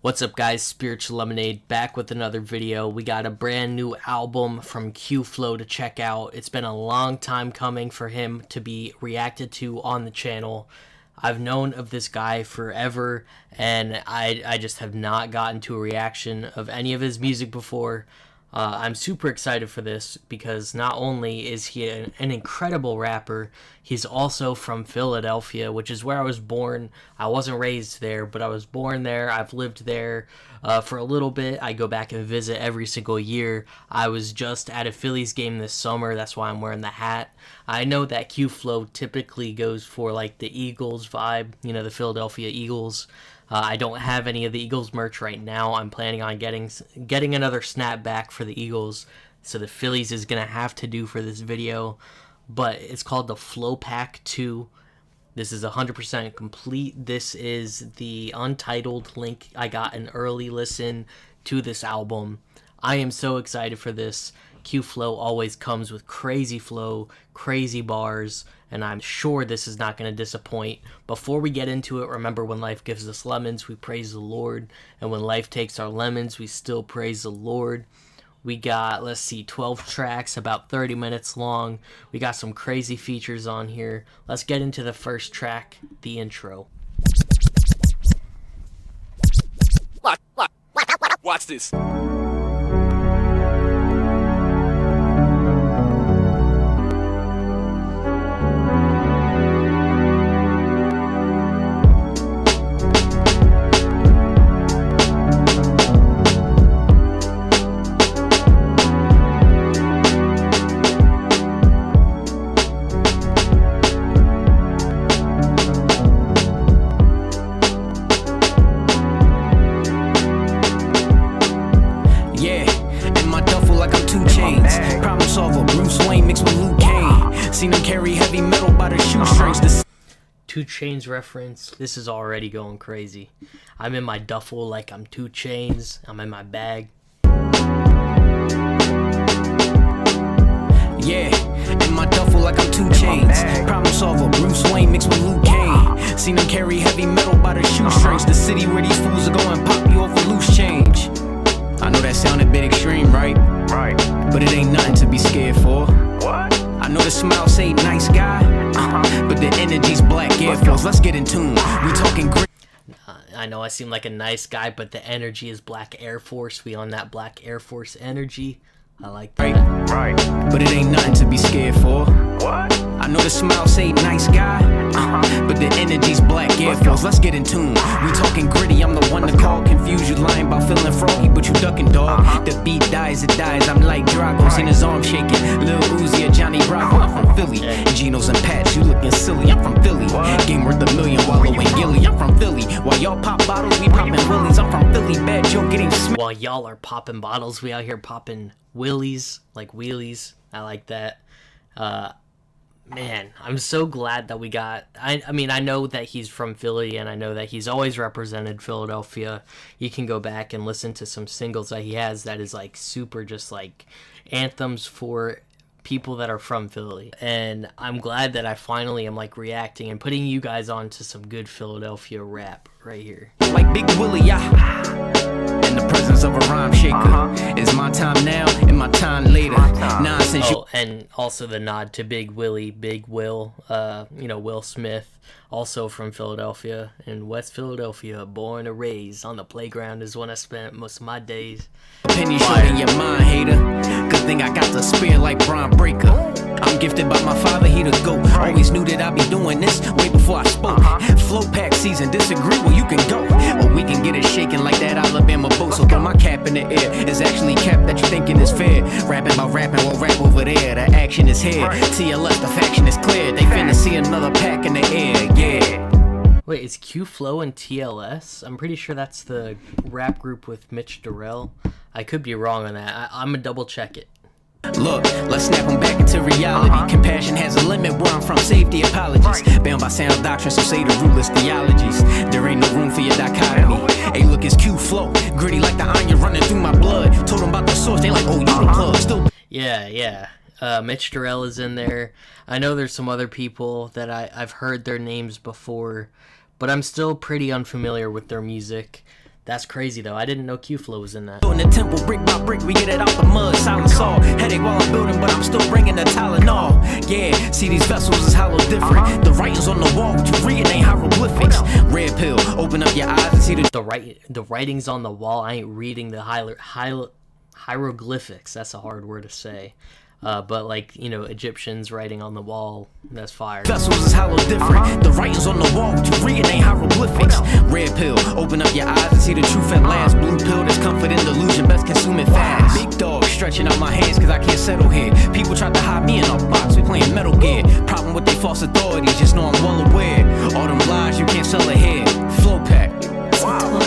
What's up guys, Spiritual Lemonade back with another video. We got a brand new album from Q-Flo to check out. It's been a long time coming for him to be reacted to on the channel. I've known of this guy forever and I just have not gotten to a reaction of any of his music before. I'm super excited for this because not only is he an incredible rapper, he's also from Philadelphia, which is where I was born. I wasn't raised there, but I was born there. I've lived there for a little bit. I go back and visit every single year. I was just at a Phillies game this summer. That's why I'm wearing the hat. I know that Q-Flo typically goes for like the Eagles vibe, you know, the Philadelphia Eagles. I don't have any of the Eagles merch right now. I'm planning on getting another snapback for the Eagles, so the Phillies is going to have to do for this video. But it's called the Flo Pack II. This is 100% complete. This is the untitled link. I got an early listen to this album. I am so excited for this. Q-Flo always comes with crazy flow, crazy bars, and I'm sure this is not going to disappoint. Before we get into it, remember, when life gives us lemons, we praise the Lord, and when life takes our lemons, we still praise the Lord. We got, 12 tracks, about 30 minutes long. We got some crazy features on here. Let's get into the first track, the intro. Watch this. Seen him carry heavy metal by the shoestrings. 2 Chainz reference. This is already going crazy. I'm in my duffel like I'm 2 Chainz. I'm in my bag. Yeah, in my duffel like I'm 2 Chainz. Problem solver, Bruce Wayne mixed with Luke Cage. Seen him carry heavy metal by the shoestrings. The city where these fools are going pop you off a loose change. I know that sounded a bit extreme, right? Right. But it ain't nothing to be scared for. What? I know the smile say nice guy, but the energy's black Air Force. Let's get in tune. We talking grit. I know I seem like a nice guy, but the energy is black Air Force. We on that black Air Force energy. I like that. Right. But it ain't nothing to be scared for. What? I know the smile say nice guy, but the energy's black Air Force. Let's get in tune. We talking gritty. I'm the one to call. Confuse you lying about feeling froggy, but you ducking, dog. The beat dies, it dies. I'm like Drago, seen his arm shaking. Lil Uzi or Johnny Bravo. I'm from Philly. Geno's and Patch, you looking silly. I'm from Philly. Game worth $1 million, Wallow and Gilly. I'm from Philly. While y'all pop bottles, we popping willies. I'm from Philly. Bad joke getting smacked. While y'all are popping bottles, we out here popping willies, like wheelies. I like that. Man, I'm so glad that we got... I mean, I know that he's from Philly, and I know that he's always represented Philadelphia. You can go back and listen to some singles that he has that is, like, super just, like, anthems for people that are from Philly. And I'm glad that I finally am, like, reacting and putting you guys on to some good Philadelphia rap right here. Like Big Willie, in the presence of a rhyme shaker. It's my time now and my time later. Nonsense. Oh, and also the nod to Big Willie, Big Will, you know, Will Smith, also from Philadelphia, in West Philadelphia, born and raised. On the playground is when I spent most of my days. Penny short in your mind, hater. Good thing I got the spear like Braun Breaker. I'm gifted by my father, he the GOAT. Always knew that I'd be doing this way before I spoke. Flo Pack season, disagree, well you can go. Or we can get it shaking like that Alabama boat. So throw my cap in the air. It's actually cap that you thinking is fair. Rapping about rapping, we'll rap over there. The action is here. TLS, the faction is clear. They finna see another pack in the air, yeah. Wait, is Q-Flo and TLS? I'm pretty sure that's the rap group with Mitch Durrell. I could be wrong on that. I'm gonna double check it. Look, let's snap them back into reality. Compassion has a limit where I'm from, safety apologies. Bound by sound doctrine, so say the ruleless theologies. There ain't no room for your dichotomy. Hey, look, it's Q-Flow, gritty like the iron running through my blood. Told them about the source, they like, oh, you the plug. Still. Yeah. Mitch Durrell is in there. I know there's some other people that I've heard their names before, but I'm still pretty unfamiliar with their music. That's crazy though. I didn't know Q-Flo was in that. In the temple, brick by brick, we get it out the mud, silent saw. Headache while I'm building, but I'm still bringing the Tylenol. Yeah, see these vessels is hollow different. The writings on the wall, what you read ain't hieroglyphics. Red pill, open up your eyes and see the writings on the wall. I ain't reading the hieroglyphics. That's a hard word to say. But like, you know, Egyptians writing on the wall, that's fire. Vessels is hollow different. The writings on the wall, what you read ain't hieroglyphics. Red pill, open up your eyes and see the truth at last. Blue pill, there's comfort in delusion, best consume it fast. Big dog stretching out my hands cause I can't settle here. People try to hide me in a box, we playing Metal Gear. Problem with they false authorities, just know I'm well aware. All them lies, you can't sell ahead. Flo Pack. Wow.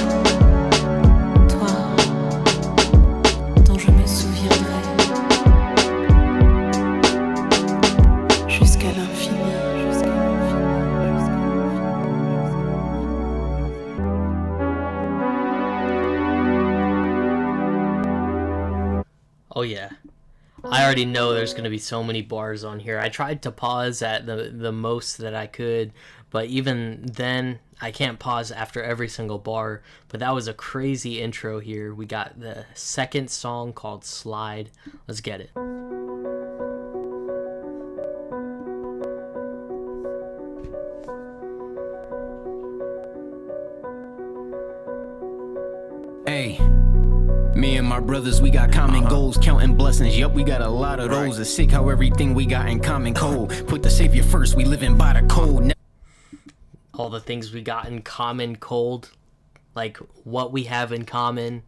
Oh yeah, I already know there's going to be so many bars on here. I tried to pause at the most that I could, but even then I can't pause after every single bar. But that was a crazy intro here. We got the second song called Slide. Let's get it. Hey. Me and my brothers, we got common goals, counting blessings. Yup, we got a lot of those. It's sick how everything we got in common cold. Put the savior first, we living by the code. All the things we got in common cold, like what we have in common,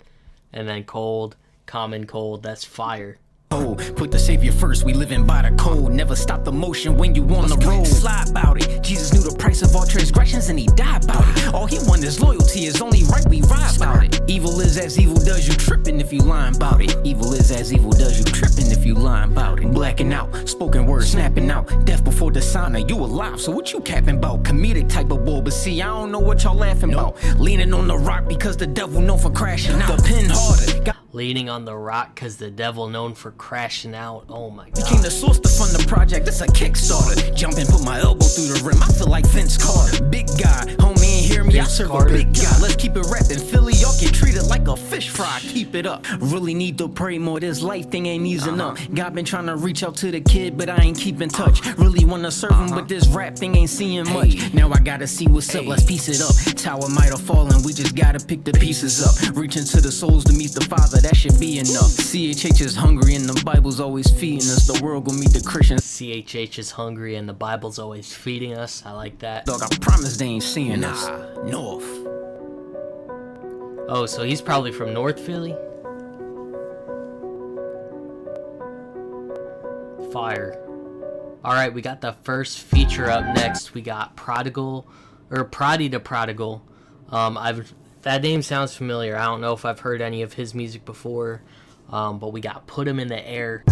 and then cold, common cold, that's fire. Put the savior first, we living by the code. Never stop the motion when you on the road. Slide about it. Jesus knew the price of all transgressions and he died about it. All he wanted is loyalty, is only right we ride about it. Evil is as evil does, you tripping if you lying about it. Evil is as evil does, you tripping if you lying about it. Blacking out, spoken word snapping out. Death before dishonor, you alive, so what you capping about? Comedic type of bull, but see I don't know what y'all laughing about. Leaning on the rock because the devil known for crashing out. The pin harder. Leaning on the rock because the devil known for crashing out. Oh my god. Became the source to fund the project, this a Kickstarter. Jump and put my elbow through the rim, I feel like Vince Carter. Big guy, homie ain't hear me, I serve a big guy. Let's keep it rapping, Philly, y'all get treated like a fish fry. Keep it up, really need to pray more, this life thing ain't easing up. God been trying to reach out to the kid, but I ain't keeping touch. Really wanna serve him, but this rap thing ain't seeing much. Now I gotta see what's up, let's piece it up. Tower might have fallen, we just gotta pick the pieces up. Reaching to the souls to meet the Father, that should be enough. CHH is hungry and the Bible's always feeding us. The world gon' meet the Christians. CHH is hungry and the Bible's always feeding us. I like that. Dog, I promise they ain't seeing us. North. Oh, so he's probably from North Philly? Fire. Alright, we got the first feature up next. We got Proddy the Prodigal. That name sounds familiar. I don't know if I've heard any of his music before, but we got Put Him in the Air.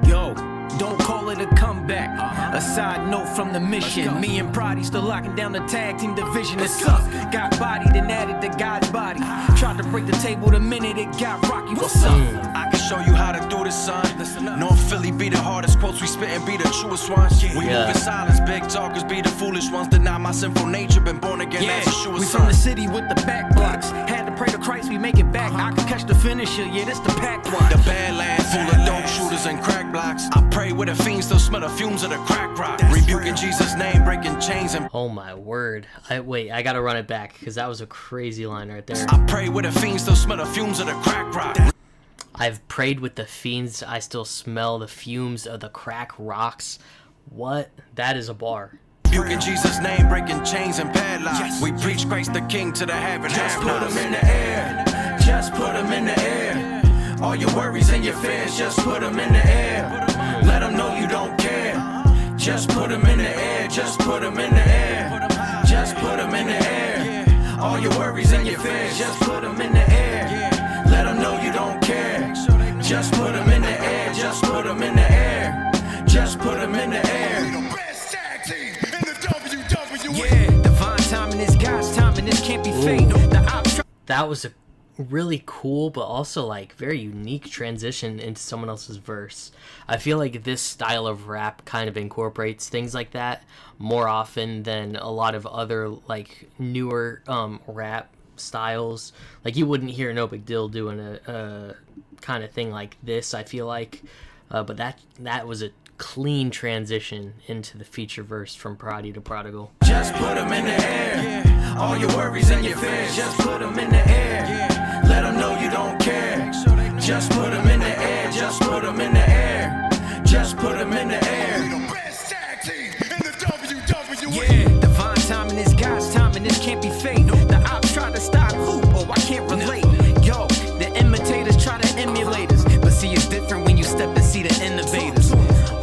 Yo, don't call it a comeback. A side note from the mission. Me and Proddy still locking down the tag team division. It's up. Got bodied and added to God's body. Tried to break the table the minute it got rocky. What's up? I can show you how to do this, son. North Philly be the hardest quotes we spit and be the truest ones. We move in silence, big talkers be the foolish ones. Deny my sinful nature, been born again as Yeshua's we son. from the city with the back blocks. Had to pray to Christ, we make it back. I can catch the finisher, yeah, this the pack one. The Badlands full of dope shooters and crack blocks. I pray with the fiends, still smell the fumes of the crack rock. Rebuking Jesus' name, breaking chains and oh my word. Wait, I gotta run it back because that was a crazy line right there. I pray with the fiends, still smell the fumes of the crack rock. I've prayed with the fiends, I still smell the fumes of the crack rocks. What? That is a bar. Rebuking Jesus' name, breaking chains and padlocks. We preach Christ the King to the heaven. Just put him in the air. Just put him in the air. All your worries and your fears, just put them in the air. Let them know you don't care. Just put them in the air. Just put them in the air. Just put them in the air. All your worries and your fears, just put them in the air. Let them know you don't care. Just put them in the air. Just put them in the air. Just put them in the air. Yeah, divine timing is God's timing. This can't be fake. That was really cool, but also like very unique transition into someone else's verse. I feel like this style of rap kind of incorporates things like that more often than a lot of other like newer rap styles. Like you wouldn't hear No Big Deal doing a kind of thing like this, I feel like, but that was a clean transition into the feature verse from Prodigy to Prodigal. Just put them in the air. All your worries and your fears, just put them in the air. Let them know you don't care. Just put them in the air. Just put them in the air. Just put them in the air. Yeah, divine timing is God's timing. This can't be fake. The ops try to stop who? Oh, I can't relate. Yo, the imitators try to emulate us, but see it's different when you step and see the innovators.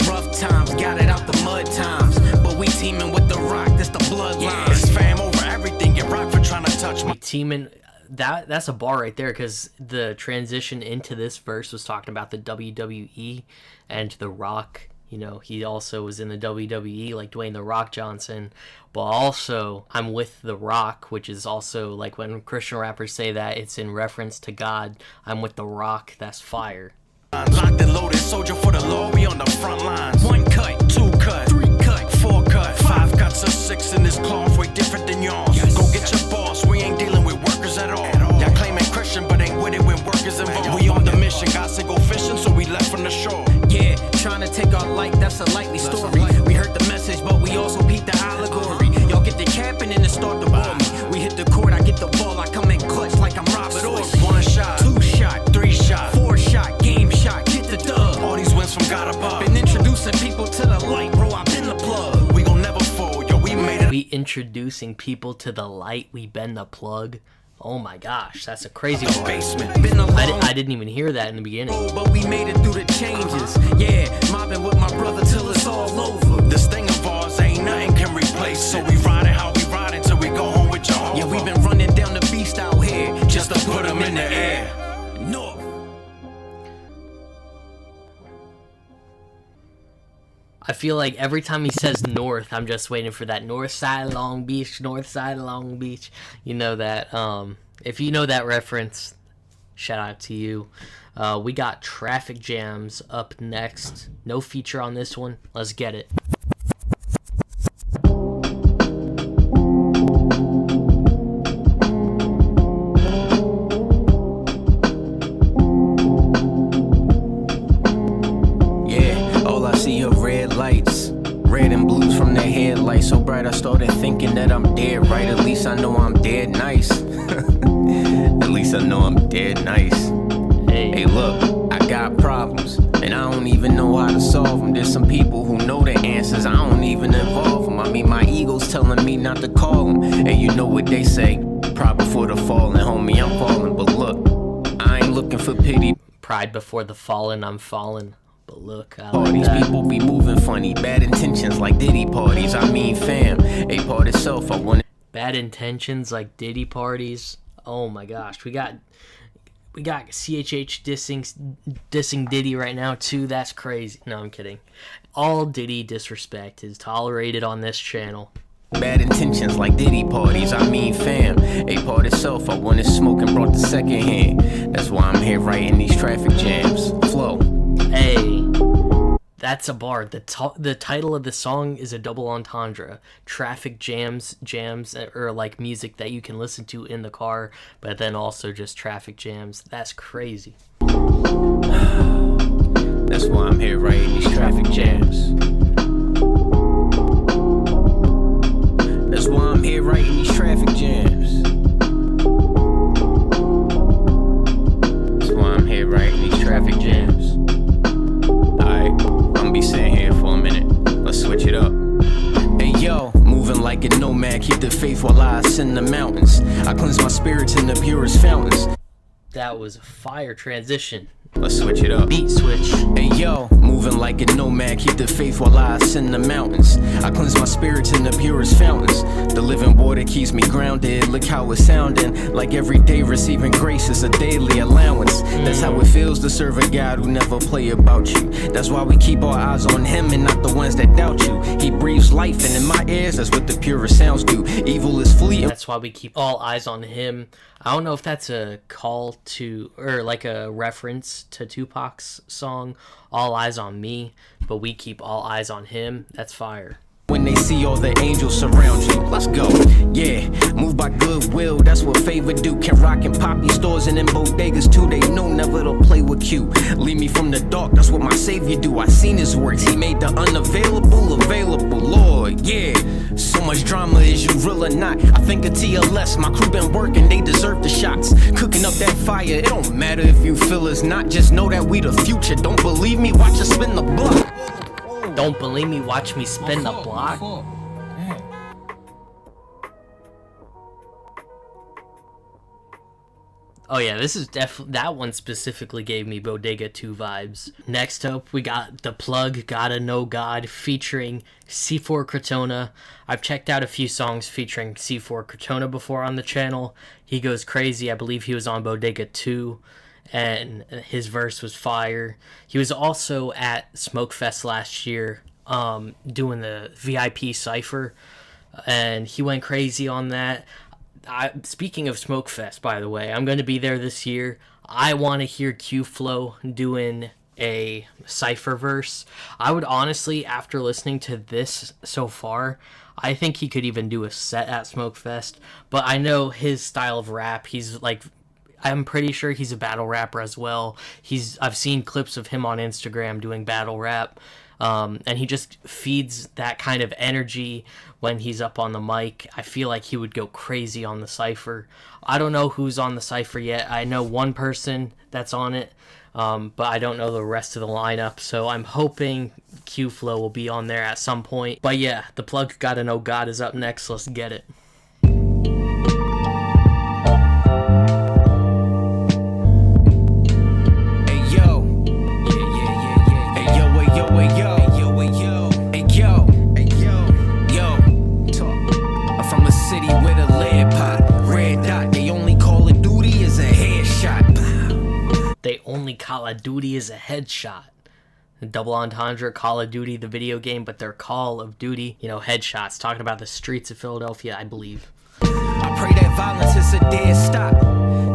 Rough times, got it out the mud times, but we teaming with the rock. That's the bloodline. It's fam over everything. Get rock for trying to touch me. Teaming. That's a bar right there, because the transition into this verse was talking about the WWE and The Rock. You know, he also was in the WWE like Dwayne The Rock Johnson, but also I'm with The Rock, which is also like when Christian rappers say that, it's in reference to God. I'm with The Rock, that's fire. Locked and loaded, soldier for the law, we on the front lines. 1 cut, 2 cut, 3 cut, 4 cut, 5 cuts or 6 in this cloth, way different than yours. Yes. Go get your boss, we ain't dealing with workers at all. Y'all claiming Christian, but ain't with it when workers involved. We on the mission, God said go fishing, so we left from the shore. Yeah, trying to take our light, that's a likely story. We heard the message, but we also peeped the allegory. Y'all get the capping and then start the ball me. We hit the court, I get the ball, I come in clutch like I'm Robert Ory. 1 shot, 2 shot, 3 shot, 4 shot, game shot, get the dub. all these wins from God above. Been introducing people to the light, bro, I've been the plug. We gon' never fold, yo, we made it. We introducing people to the light, we been the plug. Oh my gosh, that's a crazy one. Basement. Been alone, I didn't even hear that in the beginning. but we made it through the changes. Yeah, mobbing with my brother till it's all over. This thing of ours ain't nothing can replace. So we riding how we ride until we go home with Jehovah. Yeah, we been running down the beast out here just to put them in the air. North. I feel like every time he says north, I'm just waiting for that north side of Long Beach, north side of Long Beach. You know that, if you know that reference, shout out to you. We got Traffic Jams up next. No feature on this one. Let's get it. Red and blues from the headlights so bright I started thinking that I'm dead right. At least I know I'm dead nice. At least I know I'm dead nice. Hey, look, I got problems and I don't even know how to solve them. There's some people who know the answers, I don't even involve them. I mean, my ego's telling me not to call them. And you know what they say, pride before the falling, homie, I'm falling. But look, I ain't looking for pity. Pride before the fallen, I'm fallen. But look, I All like these that. people be moving funny, bad intentions like Diddy parties. I mean, fam, a part itself. I want Bad intentions like Diddy parties. Oh my gosh, we got CHH dissing Diddy right now too. That's crazy. No, I'm kidding. All Diddy disrespect is tolerated on this channel. bad intentions like Diddy parties. I mean, fam, a part itself. I wanted smoke and brought the second hand. That's why I'm here writing these traffic jams. Flow. Hey, that's a bar. The title of the song is a double entendre. Traffic jams, or like music that you can listen to in the car, but then also just traffic jams. That's crazy. That's why I'm here writing these traffic jams. That's why I'm here writing these traffic jams. That's why I'm here writing these traffic jams. Alright, I'm gonna be sitting here for a minute. Let's switch it up. Hey yo, moving like a nomad, keep the faith while I ascend the mountains. I cleanse my spirits in the purest fountains. That was a fire transition. Let's switch it up. Beat switch. Hey yo, moving like a nomad, keep the faith while I ascend the mountains. I cleanse my spirits in the purest fountains. The living water keeps me grounded. Look how it's sounding. Like every day receiving grace is a daily allowance. That's how it feels to serve a God who never play about you. That's why we keep our eyes on him and not the ones that doubt you. He breathes life, and in my ears, that's what the purest sounds do. Evil is fleeting. That's why we keep all eyes on him. I don't know if that's a call to, or like a reference to Tupac's song, All Eyes on Me, but we keep all eyes on him. That's fire. When they see all the angels surround you, let's go. Yeah, move by goodwill, that's what favor do. Can rock in poppy stores and in bodegas too. They know never to play with Q. Lead me from the dark, that's what my savior do. I seen his works, he made the unavailable available. Lord, yeah. So much drama, is you real or not? I think of TLS, my crew been working, they deserve the shots. Cooking up that fire, it don't matter if you feel it's not. Just know that we the future, don't believe me, watch us spin the block. Don't believe me, watch me spin the block. Oh yeah, this is that one specifically gave me Bodega 2 vibes. Next up, we got The Plug, Gotta Know God, featuring C4 Crotona. I've checked out a few songs featuring C4 Crotona before on the channel. He goes crazy. I believe he was on Bodega 2. And his verse was fire. He was also at Smokefest last year doing the VIP Cypher, and he went crazy on that. Speaking of Smokefest, by the way, I'm going to be there this year. I want to hear Q-Flo doing a Cypher verse. I would honestly, after listening to this so far, I think he could even do a set at Smokefest, but I know his style of rap, he's like, I'm pretty sure he's a battle rapper as well. I've seen clips of him on Instagram doing battle rap, and he just feeds that kind of energy when he's up on the mic. I feel like he would go crazy on the Cypher. I don't know who's on the Cypher yet. I know one person that's on it, but I don't know the rest of the lineup, so I'm hoping Q-Flo will be on there at some point. But yeah, The Plug, Gotta Know God is up next. Let's get it. They only Call of Duty is a headshot. Double entendre, Call of Duty, the video game, but they're Call of Duty, headshots. Talking about the streets of Philadelphia, I believe. I pray that violence is a dead stop,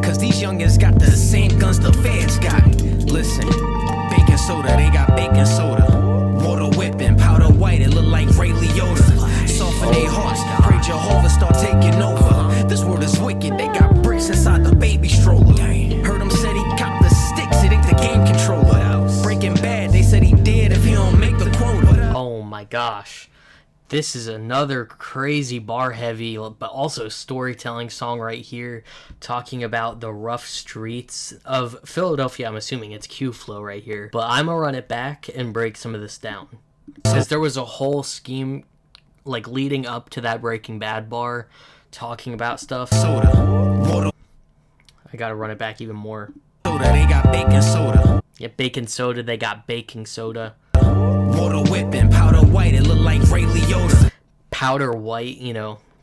cause these youngins got the same guns the feds got. Listen, baking soda, they got baking soda. Water whipping, powder white, it look like Ray Liotta. Soften their hearts, pray Jehovah start taking over. This world is wicked, they got bricks inside the baby stroller. Heard him said he copped the sticks, it ain't the game controller. Breaking Bad, they said he did if he don't make the quota. Oh my gosh. This is another crazy bar heavy, but also storytelling song right here, talking about the rough streets of Philadelphia. I'm assuming it's Q-Flo right here, but I'm gonna run it back and break some of this down, because there was a whole scheme like leading up to that Breaking Bad bar, talking about stuff. Soda. I gotta run it back even more. Soda, they got baking soda. Yeah, baking soda, they got baking soda. Water whipping, powder white, it look like Ray Liotta. Powder white,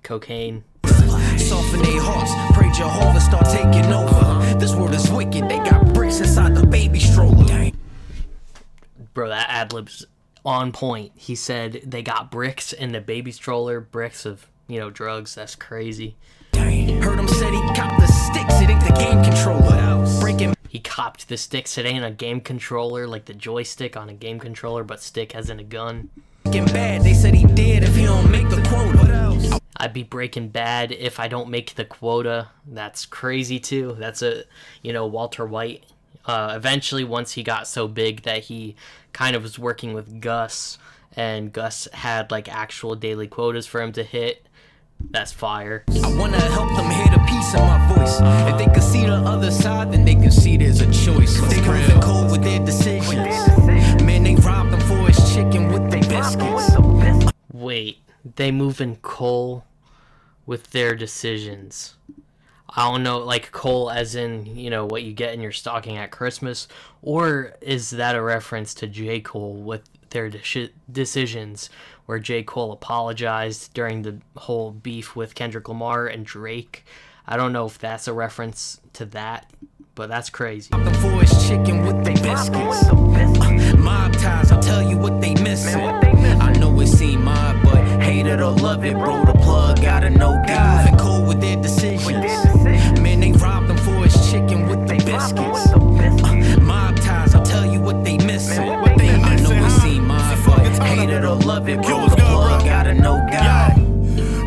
cocaine. Soften their hearts, pray Jehovah start taking over. This world is wicked, they got bricks inside the baby stroller. Bro, that ad-lib's on point. He said they got bricks in the baby stroller, bricks of, drugs. That's crazy. Heard him said he copped the sticks, it ain't the game controller. Breaking. He copped the sticks, it ain't a game controller, like the joystick on a game controller, but stick as in a gun. Breaking Bad, they said he did if he don't make the quota. I'd be Breaking Bad if I don't make the quota. That's crazy too. That's Walter White. Eventually, once he got so big that he kind of was working with Gus, and Gus had like actual daily quotas for him to hit. That's fire. I wanna help them hear the peace in my voice. If they can see the other side, then they can see there's a choice. They moving cold with their decisions. Man, they robbed them for his chicken with the biscuits. Wait, they moving coal with their decisions. I don't know, like coal as in, you know, what you get in your stocking at Christmas, or is that a reference to J. Cole with their decisions, where J. Cole apologized during the whole beef with Kendrick Lamar and Drake? I don't know if that's a reference to that, but that's crazy. The boys chicken with the biscuits. Mob ties, I'll tell you what they missing. I know it seem odd, but hate it or love it, bro. The plug gotta know God. Moving cold with their decisions. Man, they robbed them for his chicken with the biscuits. Mob ties, I'll tell you what they missing. I know it seem odd, but hate it or love it, bro. The plug gotta know God.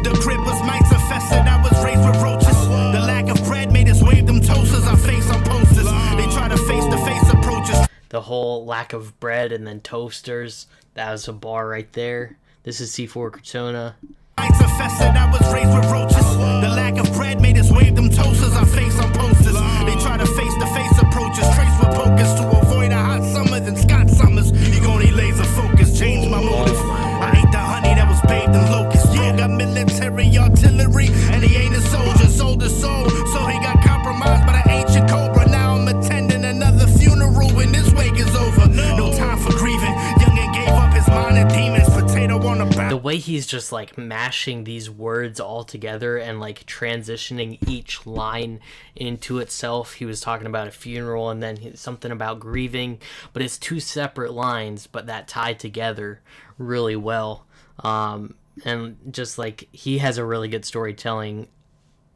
The crib was mice infested, I was raised with roaches. The lack of bread made us wave them toasters. I face on posters. They try to face-to-face approaches. The whole lack of bread and then toasters, that was a bar right there. This is C4 Cortona. Mice infested, I was raised with roaches. The lack of bread made us wave them toasters. I face on posters. They try to face-to-face approaches. Trace with focus to avoid the hot summers and Scott summers. You gon' need laser focus, change my motive. I ate the honey that was bathed in locusts. Yeah, got military artillery, and he ain't a soldier, sold his soul. So he got compromised by the ancient cobra. Now I'm attending another funeral when this wake is over. No time for grieving. Youngin' gave up his mind and demons. Potato on the back. The way he's just like mashing these words all together and like transitioning each line into itself. He was talking about a funeral and then something about grieving, but it's two separate lines, but that tied together really well. And just like he has a really good storytelling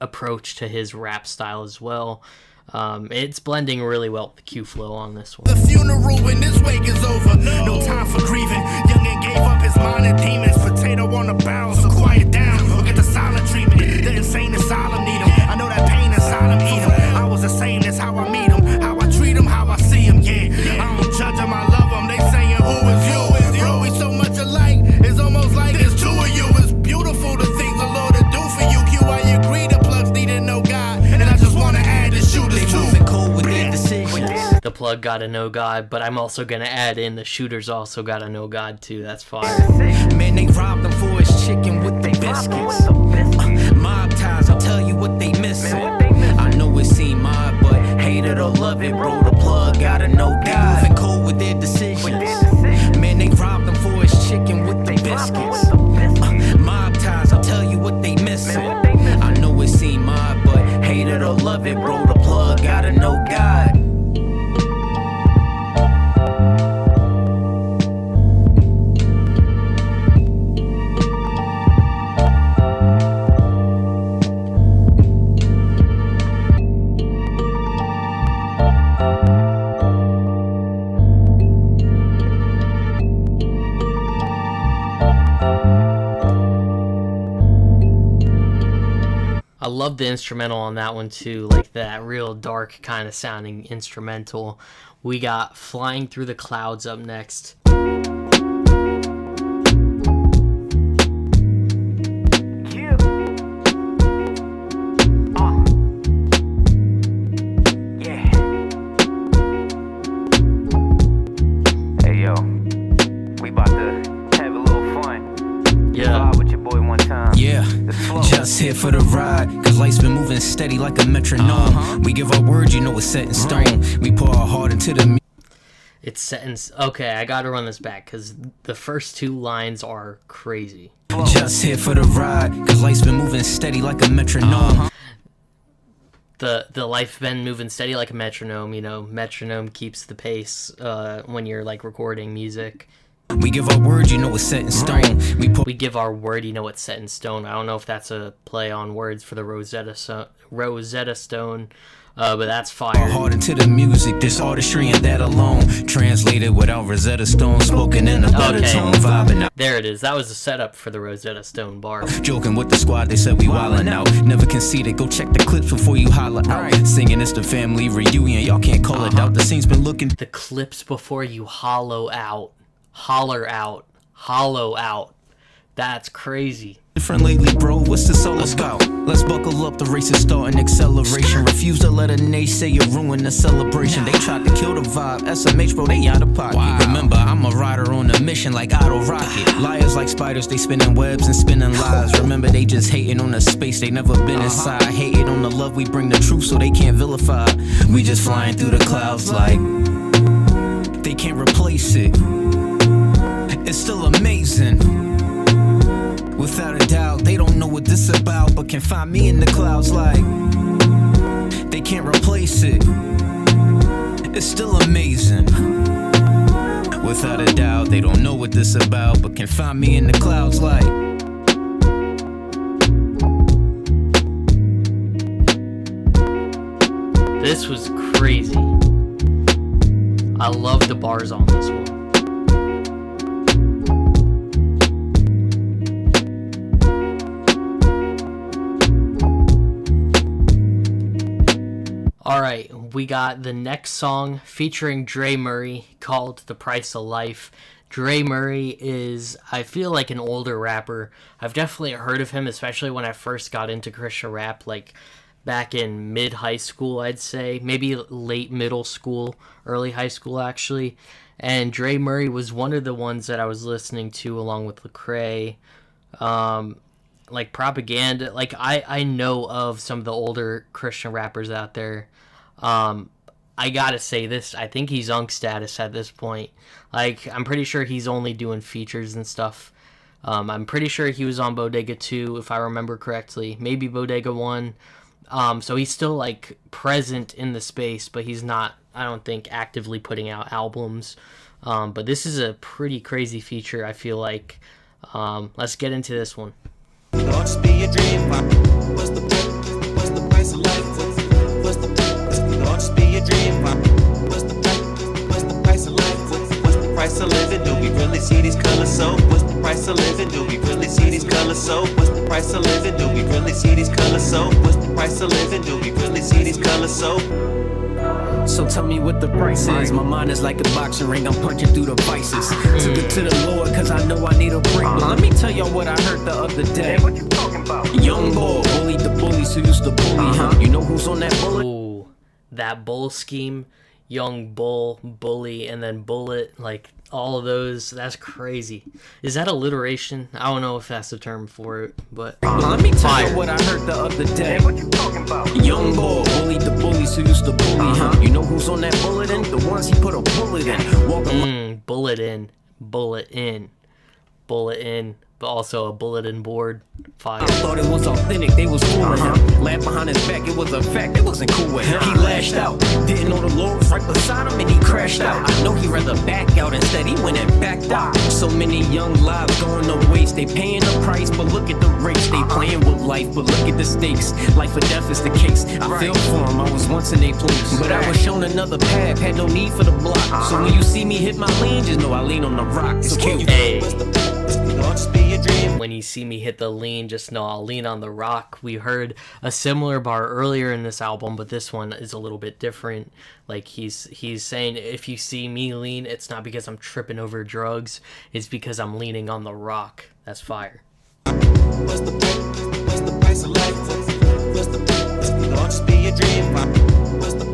approach to his rap style as well. It's blending really well with Q-Flo on this one. The funeral when this wake is over. No time for grieving. Youngin' gave up his mind and demons. Potato on the barrel, so quiet down. Or get the silent treatment. The insane asylum need him. I know that pain inside him eat him. I was the same, that's how I meet him. How I treat him, how I see him, yeah. I don't judge him, I love him. They saying who is you? Bro, we so much alike. It's almost like it's two of you. It's beautiful the things the Lord will do for you. Q, I agree the plugs need to know God. And I just wanna add the shooters too. The plug gotta know God, but I'm also gonna add in the shooters also gotta know God too. That's fire. Man, they robbed them for his chicken with the biscuits. Mob ties, I'll tell you what they missing. I know it seem odd, but hate it or love it, bro. The plug gotta know God. Moving cold with their decisions. Man, they robbed them for his chicken with the biscuits. Mob ties, I'll tell you what they missing. I know it seem odd, but hate it or love it, bro. The plug gotta know God. I love the instrumental on that one too, like that real dark kind of sounding instrumental. We got Flying Through the Clouds up next. Just here for the ride, cause life's been moving steady like a metronome. We give our word, you know it's set in stone. We pour our heart into the It's set in... Okay, I gotta run this back, because the first two lines are crazy. Just here for the ride, cause life's been moving steady like a metronome. The life been moving steady like a metronome, you know, metronome keeps the pace when you're like recording music. We give our word, you know it's set in stone. We give our word, you know it's set in stone. I don't know if that's a play on words for the Rosetta Stone, but that's fire. Hard into the music, this artistry and that alone. Translated without Rosetta Stone, spoken in a better tone, vibing out. There it is. That was the setup for the Rosetta Stone bar. Joking with the squad, they said we wildin' out. Never conceded, go check the clips before you holler out. Singing it's the family reunion, y'all can't call it out. The scene's been looking. The clips before you holler out. That's crazy. Different lately, bro. What's this all about? Let's buckle up. The race is starting. Acceleration. Refuse to let a naysayer ruin the celebration. They tried to kill the vibe. SMH, bro, they out of pocket. Wow. Remember, I'm a rider on a mission like Auto Rocket. Liars like spiders, they spinning webs and spinning lies. Remember, they just hating on the space they never been inside. Hating on the love we bring the truth so they can't vilify. We just flying through the clouds like they can't replace it. It's still amazing. Without a doubt, they don't know what this about, but can find me in the clouds like they can't replace it. It's still amazing. Without a doubt, they don't know what this about, but can find me in the clouds like. This was crazy. I love the bars on this one. Alright, we got the next song featuring Dre Murray called The Price of Life. Dre Murray is, I feel like, an older rapper. I've definitely heard of him, especially when I first got into Christian rap, like back in mid-high school, I'd say. Maybe late middle school, early high school, actually. And Dre Murray was one of the ones that I was listening to along with Lecrae. Like Propaganda, like I know of some of the older Christian rappers out there. I gotta say this, I think he's Unk status at this point. Like, I'm pretty sure he's only doing features and stuff. I'm pretty sure he was on Bodega 2, if I remember correctly. Maybe Bodega 1. So he's still, like, present in the space, but he's not, I don't think, actively putting out albums. But this is a pretty crazy feature, I feel like. Let's get into this one. Just be a dream. What's the price of life? What's the just be a dream. What's the price of life? What's the price of living? Do we really see these colors so? What's the price of living? Do we really see these colors so? What's the price of living? Do we really see these colors so? What's the price of living? Do we really see these colors so? So tell me what the price is. My mind is like a boxing ring, I'm punching through the vices. Took it to the Lord cause I know I need a break. But let me tell y'all what I heard the other day. What you talking about? Young boy bullied the bullies who used to bully him. You know who's on that bullet? Ooh, that Boul scheme. Young Bull, Bully, and then Bullet, like all of those, that's crazy. Is that alliteration? I don't know if that's the term for it, but let me tell you what I heard the other day. What you talking about? Young boy bullied the bullies who used to bully him. You know who's on that bulletin? The ones he put a bullet in. Walking bullet in, bullet in, bullet in, but also a bulletin board. Fire. I thought it was authentic, they was fooling him. Laughed behind his back, it was a fact, it wasn't cool with him. He lashed out, didn't know the Lord was right beside him and he crashed out. I know he rather back out, instead he went and backed out. So many young lives going to waste, they paying the price, but look at the race. They playing with life, but look at the stakes. Life or death is the case. I feel for him, I was once in a place, but I was shown another path, had no need for the block. So when you see me hit my lean, just know I lean on the rock. It's cute. Hey. Just be a dream. When you see me hit the lean, just know I'll lean on the rock. We heard a similar bar earlier in this album, but this one is a little bit different. Like he's saying, if you see me lean, it's not because I'm tripping over drugs, it's because I'm leaning on the rock. That's fire. What's the price of life? What's the just be a dream. What's the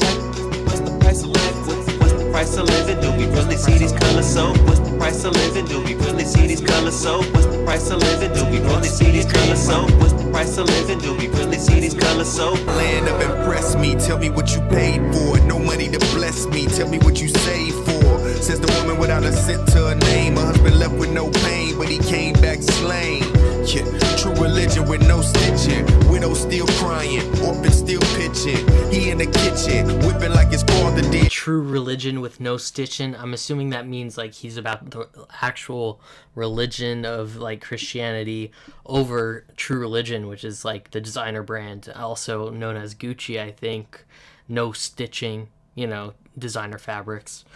price of life? What's the price of living? Do we really see these colors so? What's the price of living? Do we really see these colors so? What's the price of living? Do we really see these colors so? What's the price of living? Do we really see these colors so? Land up, impress me, tell me what you paid for. No money to bless me, tell me what you saved for. Says the woman without a cent to her name. Her husband left with no pain, but he came back slain. Yeah, true religion with no stitching. Widow still crying, orphan still pitching. He in the kitchen, whipping like his father did. True religion with no stitching. I'm assuming that means like he's about the actual religion of like Christianity over True Religion, which is like the designer brand, also known as Gucci, I think. No stitching, you know, designer fabrics.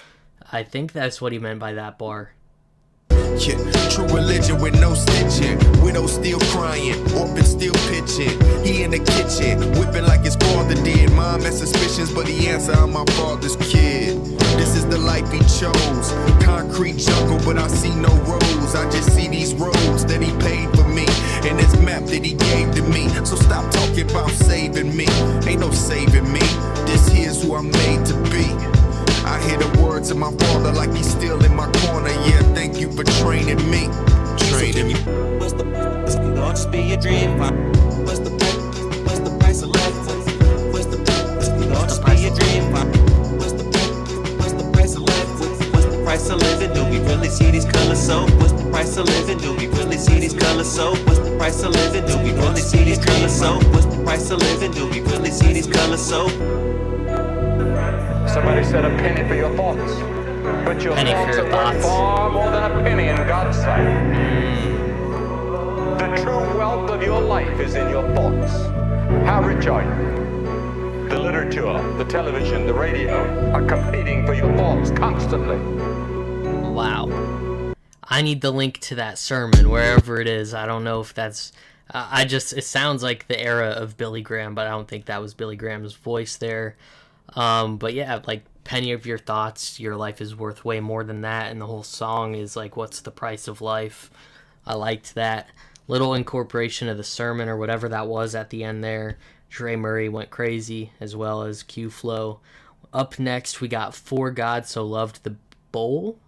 I think that's what he meant by that bar. Yeah, true religion with no stitching. Widow still crying, orphan still pitching. He in the kitchen, whipping like his father did. Mom had suspicions, but he answered, I'm my father's kid. This is the life he chose. Concrete jungle, but I see no roads. I just see these roads that he paid about saving me. Ain't no saving me. This here's who I'm made to be. I hear the words of my father like he's still in my corner. Yeah, thank you for training me. Training me. What's the price? It can all just be a dream. What's the price? What's the price of life? What's the price? It can all just be a dream. What's the price? What's the price of life? What's the price of living? Do we really see these colors so? What's the price of living? Do we really see these colors so? What's the price of living? Do we really see these colors so? What's the price of living? Do we really see these colors so? Somebody said a penny for your thoughts. But your Penny for thoughts your are worth thoughts. far more than a penny in God's sight. The true wealth of your life is in your thoughts. How rich are you? The literature, the television, the radio are competing for your thoughts constantly. Wow. I need the link to that sermon, wherever it is. I don't know if that's... it sounds like the era of Billy Graham, but I don't think that was Billy Graham's voice there. But yeah, like, penny of your thoughts, your life is worth way more than that, and the whole song is like, what's the price of life? I liked that little incorporation of the sermon or whatever that was at the end there. Dre Murray went crazy, as well as Q-Flo. Up next, we got For God So Loved the Boul,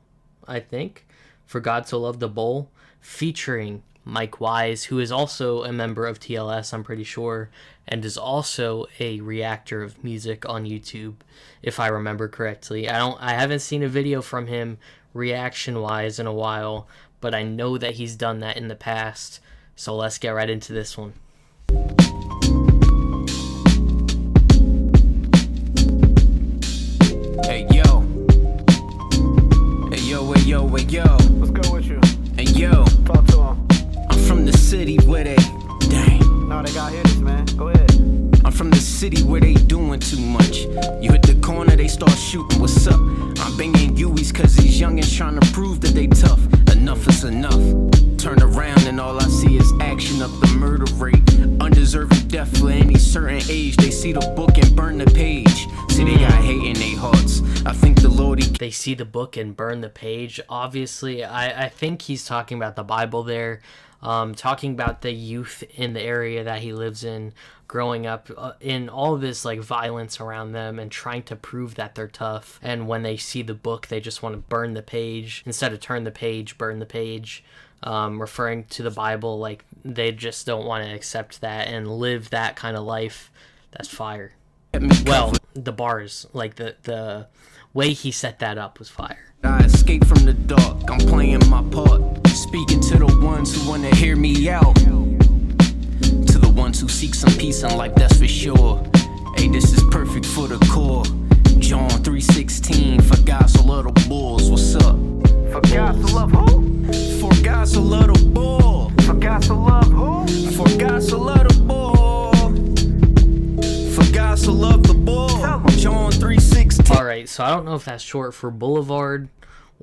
I think. For God So Loved the Boul, featuring Mike Wise, who is also a member of TLS, I'm pretty sure, and is also a reactor of music on YouTube, if I remember correctly. I haven't seen a video from him reaction-wise in a while, but I know that he's done that in the past. So let's get right into this one. Hey yo. Hey yo, hey yo, hey yo. Let's go with you. Hey yo. Talk to him. I'm from the city where they, dang. No, they got hitters, man. Go ahead. I'm from the city where they doing too much. You hit the corner, they start shooting. What's up? I'm banging U's cause these youngins trying to prove that they tough. Enough is enough. Turn around and all I see is action up the murder rate. Undeserving death for any certain age. They see the book and burn the page. See, they got hate in their hearts. I think the Lord, They see the book and burn the page. Obviously, I think he's talking about the Bible there. Talking about the youth in the area that he lives in, growing up in all of this like violence around them and trying to prove that they're tough. And when they see the book, they just want to burn the page instead of turn the page, burn the page. Referring to the Bible, like they just don't want to accept that and live that kind of life. That's fire. Well, the bars, like the way he set that up was fire. I escape from the dark, I'm playing my part. Speaking to the ones who wanna hear me out. To the ones who seek some peace in life, that's for sure. Hey, this is perfect for the core. John 3:16, for God so love the bulls, what's up? For God so love who? For God so love the bull. For God so love who? For God so love the bull. For God so love the bull. John 3:16. Alright, so I don't know if that's short for Boulevard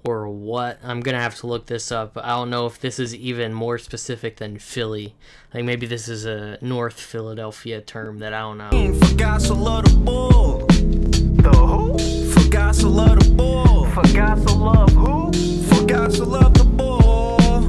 or what. I'm gonna have to look this up. I don't know if this is even more specific than Philly. Like maybe this is a North Philadelphia term that I don't know. For God so love the bull. The who? For God so love the bull. For God so love who? For God so love the bull.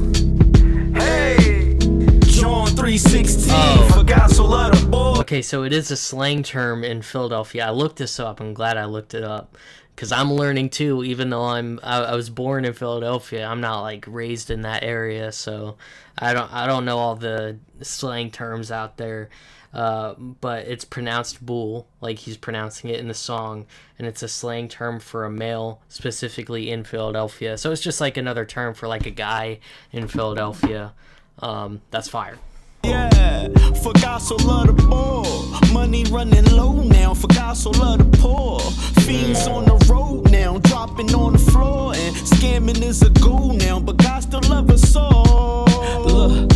Hey! John 3:16. Oh. For God so love the bull. Okay, so it is a slang term in Philadelphia. I looked this up. I'm glad I looked it up because I'm learning too. Even though I was born in Philadelphia, I'm not like raised in that area, so I don't know all the slang terms out there. But it's pronounced Boul, like he's pronouncing it in the song, and it's a slang term for a male, specifically in Philadelphia. So it's just like another term for like a guy in Philadelphia. That's fire. Yeah, for God so love the bull. Money running low now. For God so love the poor. Fiends on the road now, dropping on the floor, and scamming is a goal now. But God still love us all. Look,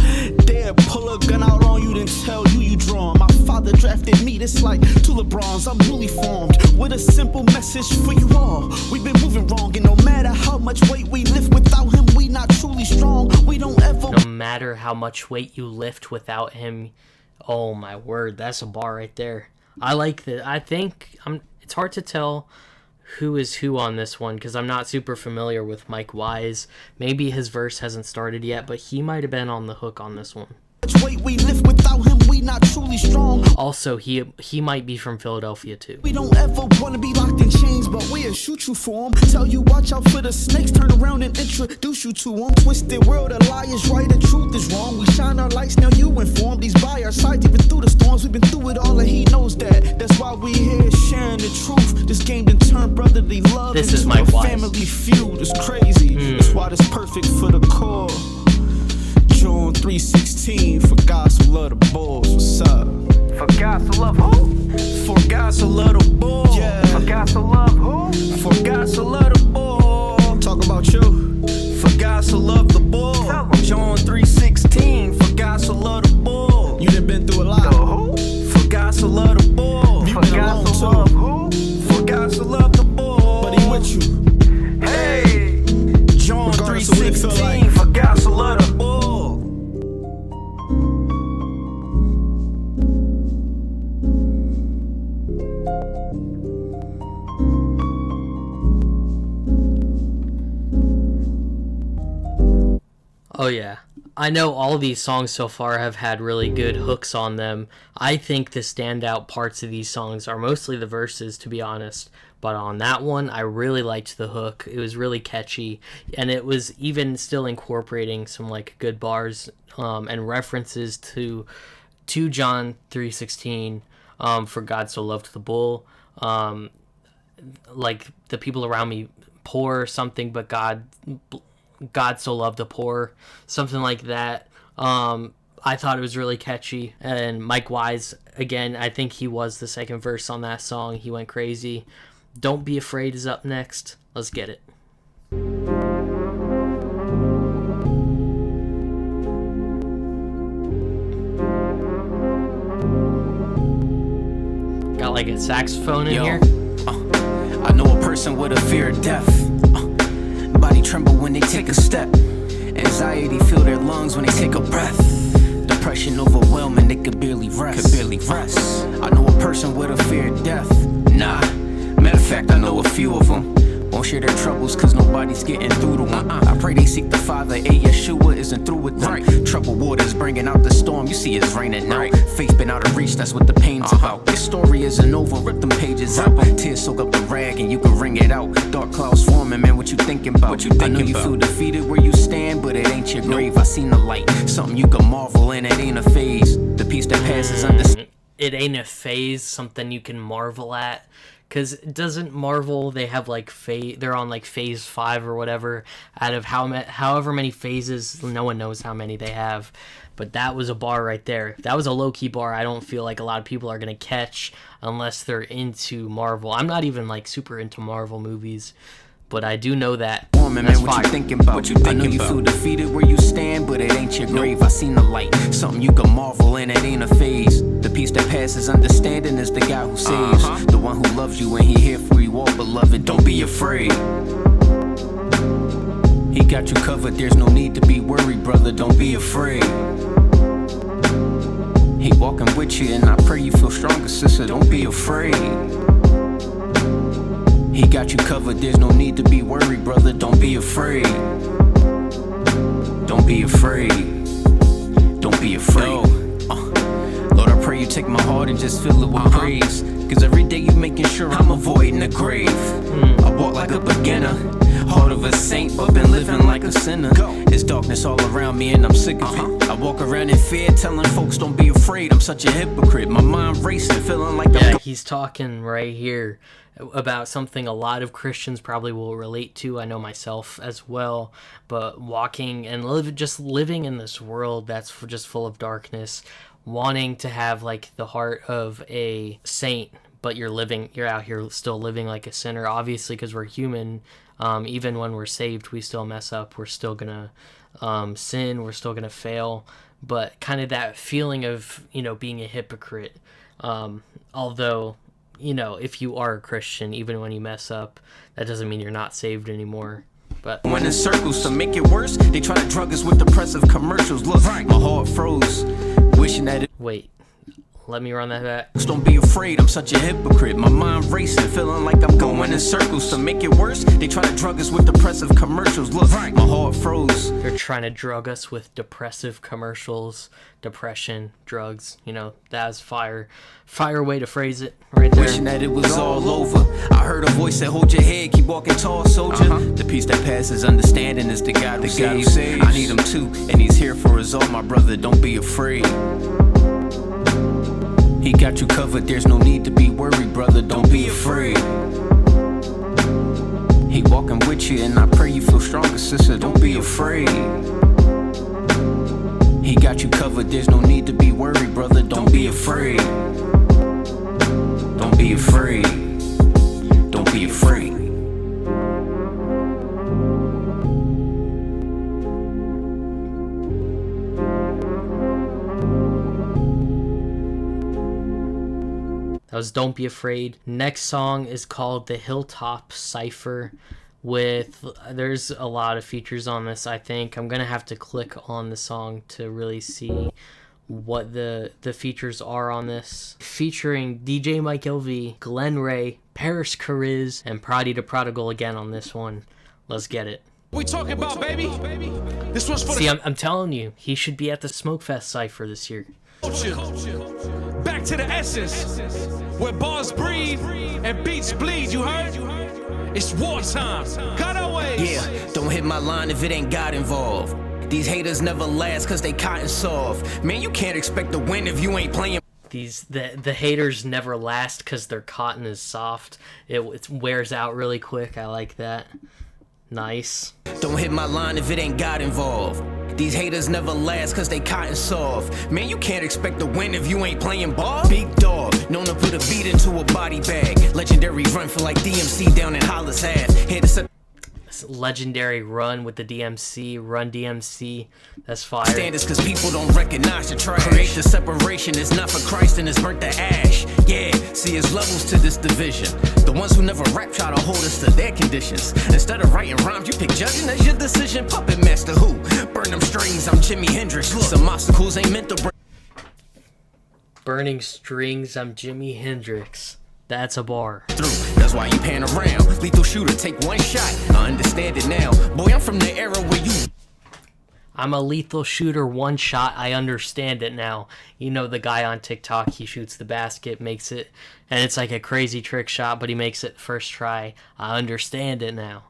they'll pull a gun out on you, then tell you drawn. My father drafted me, this like two LeBrons. I'm newly formed with a simple message for you all. We've been moving wrong, and no matter how much weight we lift without him, we not truly strong. We don't ever. No matter how much weight you lift without him, oh my word, that's a bar right there. I like that. I think it's hard to tell who is who on this one because I'm not super familiar with Mike Wise. Maybe his verse hasn't started yet, but he might have been on the hook on this one. weight we lift. Without him, we not truly strong. Also, he might be from Philadelphia too. We don't ever wanna be locked in chains, but we'll shoot you for 'em. Tell you watch out for the snakes, turn around and introduce you to 'em. Twisted world, a lie is right and truth is wrong. We shine our lights, now you informed. These by our side, even through the storms. We've been through it all and he knows that. That's why we here sharing the truth. This game done turned brotherly love This into is Mike a Wise. family feud. It's crazy. That's why it's perfect for the core. June 3/16, for God so love the Bulls. What's up? For God so love who? For God so love the Bulls. Yeah. For God so love who? For God so love the Bull. Talk about you. For God so love the Bull. Tell 'em. John 3:16. For God so love the Bull. You done been through a lot. The who? For God so love the Bull. You For been God alone so too. love who? For God so love the Bull. But he with you. Hey! John Regardless of what it feel 3:16. like. For God so love the Bull. Oh yeah. I know all these songs so far have had really good hooks on them. I think the standout parts of these songs are mostly the verses, to be honest. But on that one, I really liked the hook. It was really catchy, and it was even still incorporating some like good bars and references to John 3:16. For God so loved the Bull. Like the people around me poor or something, but God so loved the poor, something like that. I thought it was really catchy. And Mike Wise, again, I think he was the second verse on that song. He went crazy. Don't Be Afraid is up next. Let's get it. Got like a saxophone in here. I know a person with a fear of death. Body tremble when they take a step. Anxiety fill their lungs when they take a breath. Depression overwhelming, they could barely rest. I know a person with a fear of death. Nah, matter of fact, I know a few of them. Won't share their troubles cause nobody's getting through to them. I pray they seek the Father, Yeshua isn't through with them. Troubled waters bringing out the storm, you see it's raining now. Faith been out of reach, that's what the pain's about. This story isn't over, rip them pages out. Tears soak up the rag and you can wring it out. Dark clouds forming, man, what you thinking about? I know you feel defeated where you stand, but it ain't your grave. I seen the light, something you can marvel in, it ain't a phase. The peace that passes understanding. It ain't a phase, something you can marvel at. Because doesn't Marvel, they have like they're on like phase 5 or whatever out of however many phases, no one knows how many they have. But that was a bar right there. That was a low-key bar I don't feel like a lot of people are going to catch unless they're into Marvel. I'm not even like super into Marvel movies, but I do know that. Man, what you thinking about? I know you feel defeated where you stand, but it ain't your grave. I seen the light, something you can marvel in, it ain't a phase. The peace that passes understanding is the God who saves. The one who loves you and he here for you all, beloved. Don't be afraid. He got you covered, there's no need to be worried, brother. Don't be afraid. He walking with you and I pray you feel stronger, sister. Don't be afraid. He got you covered, there's no need to be worried, brother. Don't be afraid. Don't be afraid. Don't be afraid. Lord, I pray you take my heart and just fill it with praise. Cause every day you making sure I'm avoiding the grave. I walk like a beginner, heart of a saint, but been living like a sinner. There's darkness all around me and I'm sick of it. I walk around in fear, telling folks don't be afraid. I'm such a hypocrite, my mind racing, feeling like yeah, he's talking right here about something a lot of Christians probably will relate to. I know myself as well, but walking and just living in this world that's just full of darkness, wanting to have like the heart of a saint, but you're out here still living like a sinner, obviously, because we're human. Even when we're saved, we still mess up, we're still gonna sin, we're still gonna fail, but kind of that feeling of, being a hypocrite. Although, if you are a Christian, even when you mess up, that doesn't mean you're not saved anymore. But when in circles to make it worse, they try to drug us with depressive commercials. Look, my heart froze, wishing that it. Wait, Let me run that back. Don't be afraid, I'm such a hypocrite. My mind racing, feeling like I'm going in circles. To make it worse, they try to drug us with depressive commercials. Look, my heart froze. They're trying to drug us with depressive commercials, depression, drugs. You know, that was fire way to phrase it right there. Wishing that it was all over. I heard a voice that hold your head, keep walking tall, soldier. The peace that passes understanding is the God who saves. I need him too, and he's here for us all, my brother. Don't be afraid. He got you covered, there's no need to be worried, brother, don't be afraid. He walking with you, and I pray you feel stronger, sister, don't be afraid. He got you covered, there's no need to be worried, brother, don't be afraid. Don't be afraid. Don't be afraid. That was Don't Be Afraid. Next song is called The Hilltop Cypher. There's a lot of features on this, I think. I'm going to have to click on the song to really see what the features are on this. Featuring DJ Mike LV, Glenn Ray, Paris Cariz, and Prodi the Prodigal again on this one. Let's get it. We talking about, baby? This one's for See, I'm telling you, he should be at the Smokefest Cypher this year. Back to the essence, where bars breathe and beats bleed, you heard? It's wartime, cut away. Yeah, don't hit my line if it ain't God involved. These haters never last cause they cotton soft. Man, you can't expect to win if you ain't playing. The haters never last cause their cotton is soft. It wears out really quick. I like that. Nice. Don't hit my line if it ain't God involved. These haters never last cause they cotton soft. Man, you can't expect to win if you ain't playing ball. Big dog, known to put a beat into a body bag. Legendary run for like DMC down in Hollis half. Hit us up. Legendary run with the DMC, Run DMC. That's fire. Standards cause people don't recognize the trash. Create the separation, it's not for Christ and it's burnt to ash. Yeah, see there's levels to this division. The ones who never rap try to hold us to their conditions. Instead of writing rhymes, you pick judging as your decision. Puppet master who? Burn them strings, I'm Jimi Hendrix. Look, some obstacles ain't meant to break. Burning strings, I'm Jimi Hendrix. That's a bar. Through. That's why you pan around. Lethal shooter, take one shot. I understand it now. Boy, I'm from the era where you. I'm a lethal shooter, one shot. I understand it now. You know the guy on TikTok, he shoots the basket, makes it, and it's like a crazy trick shot, but he makes it first try. I understand it now.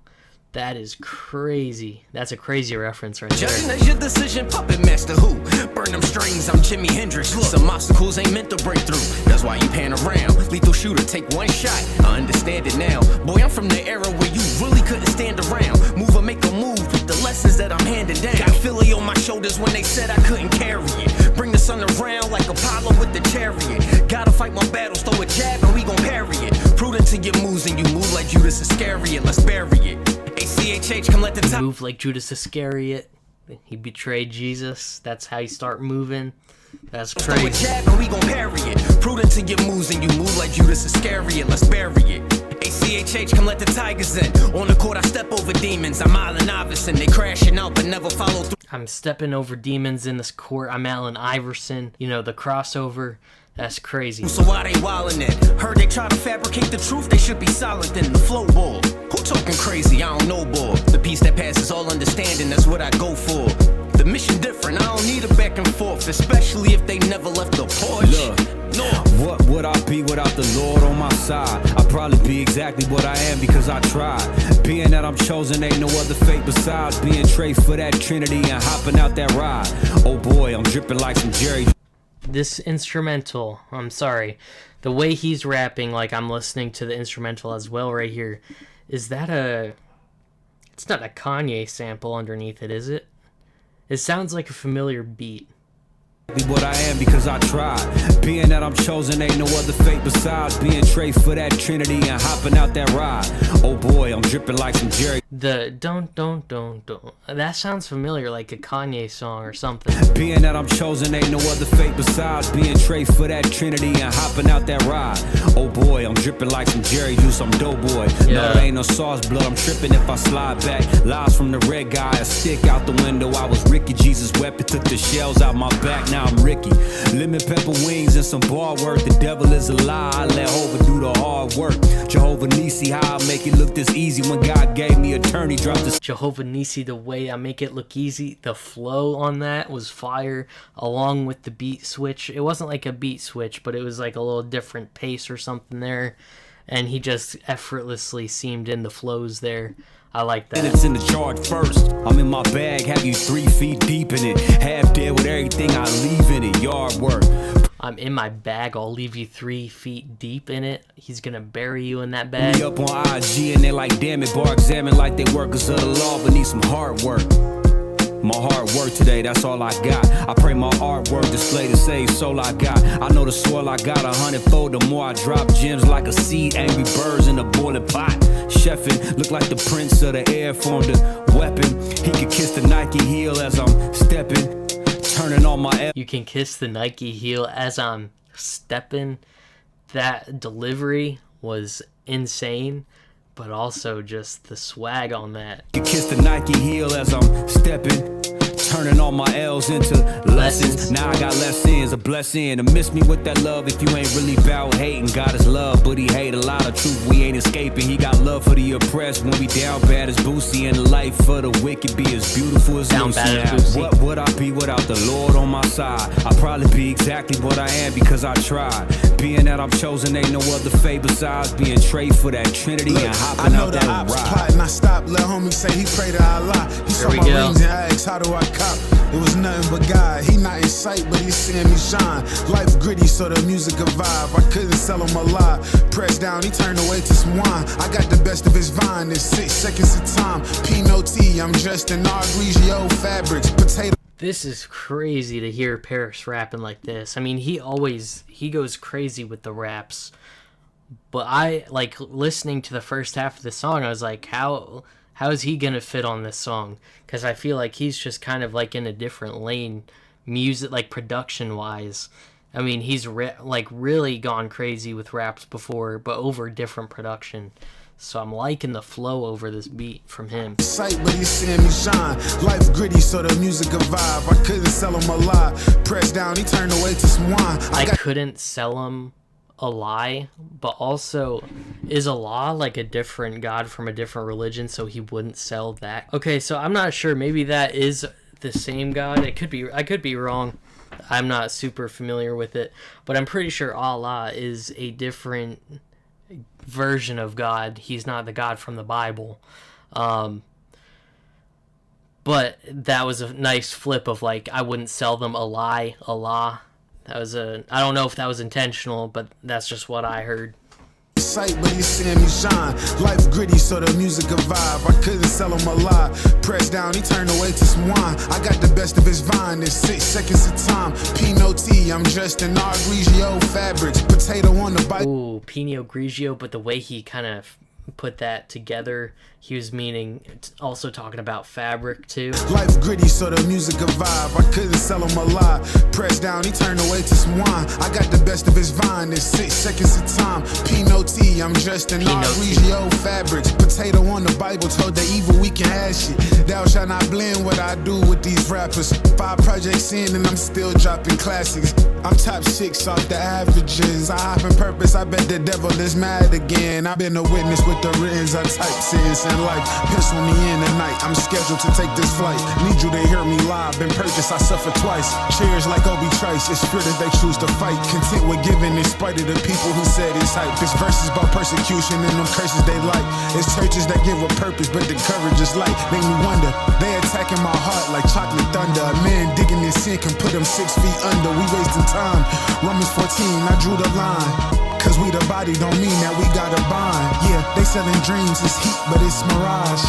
That is crazy. That's a crazy reference right there. Judging as your decision, puppet master who? Burn them strings, I'm Jimi Hendrix. Look, some obstacles ain't meant to break through. That's why you pan around. Lethal shooter, take one shot. I understand it now. Boy, I'm from the era where you really couldn't stand around. Move or make a move with the lessons that I'm handing down. Got Philly on my shoulders when they said I couldn't carry it. Bring the sun around like Apollo with the chariot. Gotta fight my battles, throw a jab and we gon' parry it. Prudent to your moves and you move like Judas Iscariot. Let's bury it. ACHH, come let the top. Move like Judas Iscariot. He betrayed Jesus. That's how you start moving. That's crazy. Throw a jab and we gon' parry it. Prudent to your moves and you move like Judas Iscariot. Let's bury it. ACHH, come let the tigers in. On the court, I step over demons. I'm Allen Iverson. They crashing out but never follow through. I'm stepping over demons in this court. I'm Allen Iverson. You know, the crossover. That's crazy. So why they wildin' it? Heard they try to fabricate the truth, they should be silent in the flow ball. Who talking crazy? I don't know, boy. The peace that passes all understanding, that's what I go for. The mission different, I don't need a back and forth, especially if they never left the porch. Look, no. What would I be without the Lord on my side? I'd probably be exactly what I am because I tried. Being that I'm chosen, ain't no other fate besides being Trey for that Trinity and hopping out that ride. Oh boy, I'm dripping like some Jerry. This instrumental, I'm sorry, the way he's rapping, like I'm listening to the instrumental as well right here. Is that it's not a Kanye sample underneath it, is it? It sounds like a familiar beat. What I am because I tried. Being that I'm chosen, ain't no other fate besides being Trey for that Trinity and hopping out that ride. Oh boy, I'm dripping like some Jerry. The don't. That sounds familiar, like a Kanye song or something. Being that I'm chosen, ain't no other fate besides being tray for that Trinity and hopping out that ride. Oh boy, I'm dripping like some Jerry juice, I'm doughboy. Yeah. No, there ain't no sauce blood, I'm tripping if I slide back. Lies from the red guy, a stick out the window. I was Ricky, Jesus weapon, took the shells out my back, now I'm Ricky. Lemon pepper wings and some bar work. The devil is a lie, I let Jehovah do the hard work. Jehovah Nisi, how I make it look this easy when God gave me attorney, dropped this. Jehovah Nisi, the way I make it look easy. The flow on that was fire, along with the beat switch. It wasn't like a beat switch, but it was like a little different pace or something there. And he just effortlessly seamed in the flows there. I like that. It's in the charge first. I'm in my bag, have you 3 feet deep in it. Half dead with everything I leave in it. Yard work. I'm in my bag, I'll leave you 3 feet deep in it. He's gonna bury you in that bag. Me up on IG and they like, damn it, bar examine like they workers of the law, but need some hard work. My hard work today, that's all I got. I pray my artwork display the same soul I got. I know the soil I got 100-fold. The more I drop gems like a seed, angry birds in a boiling pot. Chefin', look like the prince of the air formed a weapon. He could kiss the Nike heel as I'm stepping, turning on my. You can kiss the Nike heel as I'm stepping. That delivery was insane. But also just the swag on that. You kiss the Nike heel as I'm stepping, turning all my L's into lessons. Now I got lessons, a blessing to miss me with that love. If you ain't really about hating, God is love, but he hate a lot of truth. We ain't escaping. He got love for the oppressed. When we down bad as Boosie, and the life for the wicked be as beautiful as down Lucy. bad as Boosie. What would I be without the Lord on my side? I'd probably be exactly what I am because I tried. Being that I'm chosen, ain't no other fate besides being trade for that Trinity. Look, and hopping I know out the that ops ride. plotting, I stopped. Let homie say he pray to Allah. He saw we my go. rings and asked, how do I cop? It was nothing but God. He not in sight, but he's seeing me shine. Life gritty, so the music a vibe. I couldn't sell him a lie. Pressed down, he turned away to some wine. I got the best of his vine. There's 6 seconds of time. Pinot tea, I'm dressed in all Grigio fabrics. Potato. This is crazy to hear Paris rapping like this. I mean, he goes crazy with the raps. But I, like, listening to the first half of the song, I was like, how is he going to fit on this song? Because I feel like he's just kind of, like, in a different lane, music, like, production-wise. I mean, he's, really gone crazy with raps before, but over different production. So I'm liking the flow over this beat from him. Sight, but he's seeing me shine. Life gritty, so the music a vibe. I couldn't sell him a lie. Pressed down, he turned away to some wine. I couldn't sell him a lie, but also, is Allah like a different god from a different religion, so he wouldn't sell that? Okay, so I'm not sure. Maybe that is the same god. It could be. I could be wrong. I'm not super familiar with it, but I'm pretty sure Allah is a different version of God. He's not the God from the Bible. But that was a nice flip of, like, I wouldn't sell them a lie, Allah. That was I don't know if that was intentional, but that's just what I heard. Sight, but he's seeing me shine. Life gritty, so the music a vibe. I couldn't sell him a lie. Pressed down, he turned away to some wine. I got the best of his vine. There's 6 seconds of time. Pinot tea, I'm dressed in all Grigio fabrics. Potato on the bike. Ooh, Pinot Grigio, but the way he kind of put that together, he was also talking about fabric too. Life gritty, so the music a vibe. I couldn't sell him a lie. Pressed down, he turned away to some wine. I got the best of his vine. There's 6 seconds of time. Pinot tea, I'm dressed in all Grigio fabrics. Potato on the Bible, told the evil we can have shit. Thou shalt not blend what I do with these rappers. 5 projects in and I'm still dropping classics. I'm top 6 off the averages. I hop in purpose, I bet the devil is mad again. I've been a witness with the writtens, I type sentence in life. Pencil me in tonight, I'm scheduled to take this flight. Need you to hear me live, been purchased, I suffer twice. Cheers like Obi Trice, it's fear that they choose to fight. Content with giving in spite of the people who said it's hype. This verse is about persecution and them curses they like. It's churches that give a purpose, but the courage is light. Make me wonder, they attacking my heart like chocolate thunder. A man digging in sin can put him 6 feet under. We wasting time. Romans 14, I drew the line. Cause we the body don't mean that we got a bond. Yeah, they selling dreams, it's heat, but it's mirage.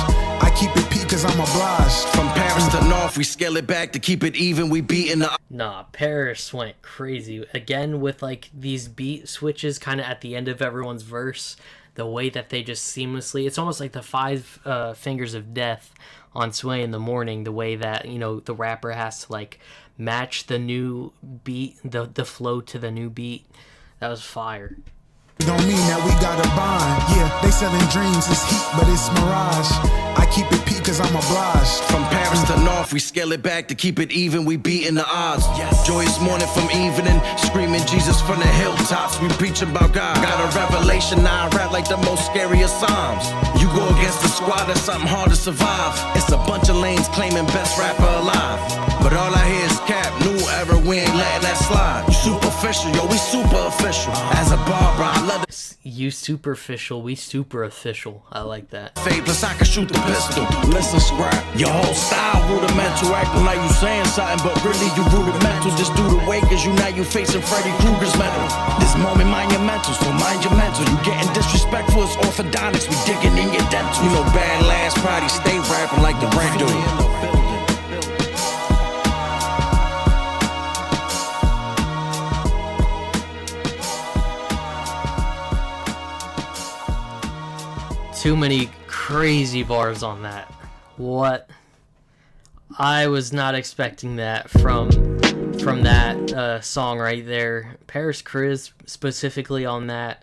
I keep it peak cause I'm obliged. From Paris to North, we scale it back to keep it even. We beating the. Nah, Paris went crazy. Again, with like these beat switches kind of at the end of everyone's verse. the way that they just seamlessly, it's almost like the five fingers of death on Sway in the Morning, the way that, you know, the rapper has to like match the new beat, the flow to the new beat. That was fire. Don't mean that we got a bond. Yeah, they selling dreams, it's heat, but it's mirage. I keep it peak cause I'm obliged. From Paris to North, we scale it back to keep it even. We beating the odds. Joyous morning from evening, screaming Jesus from the hilltops. We preach about God. Got a revelation now, I rap like the most scariest psalms. You go against the squad, that's something hard to survive. It's a bunch of lanes claiming best rapper alive. But all I hear is cap, new era, we ain't letting that slide. You superficial, yo, we super official. As a barber, I love it. You superficial, we super official. I like that. Plus I can shoot the pistol. Listen, scrap. Your whole style rudimental, acting like you saying something, but really you rudimental. Just do the way, cause you now you facing Freddy Krueger's metal. This moment monumental, so mind your mental. You getting disrespectful, it's orthodontics, we digging in your dental. You know bad last probably stay rapping like the rent do. Too many crazy bars on that. What? I was not expecting that from that song right there. Paris Chris specifically on that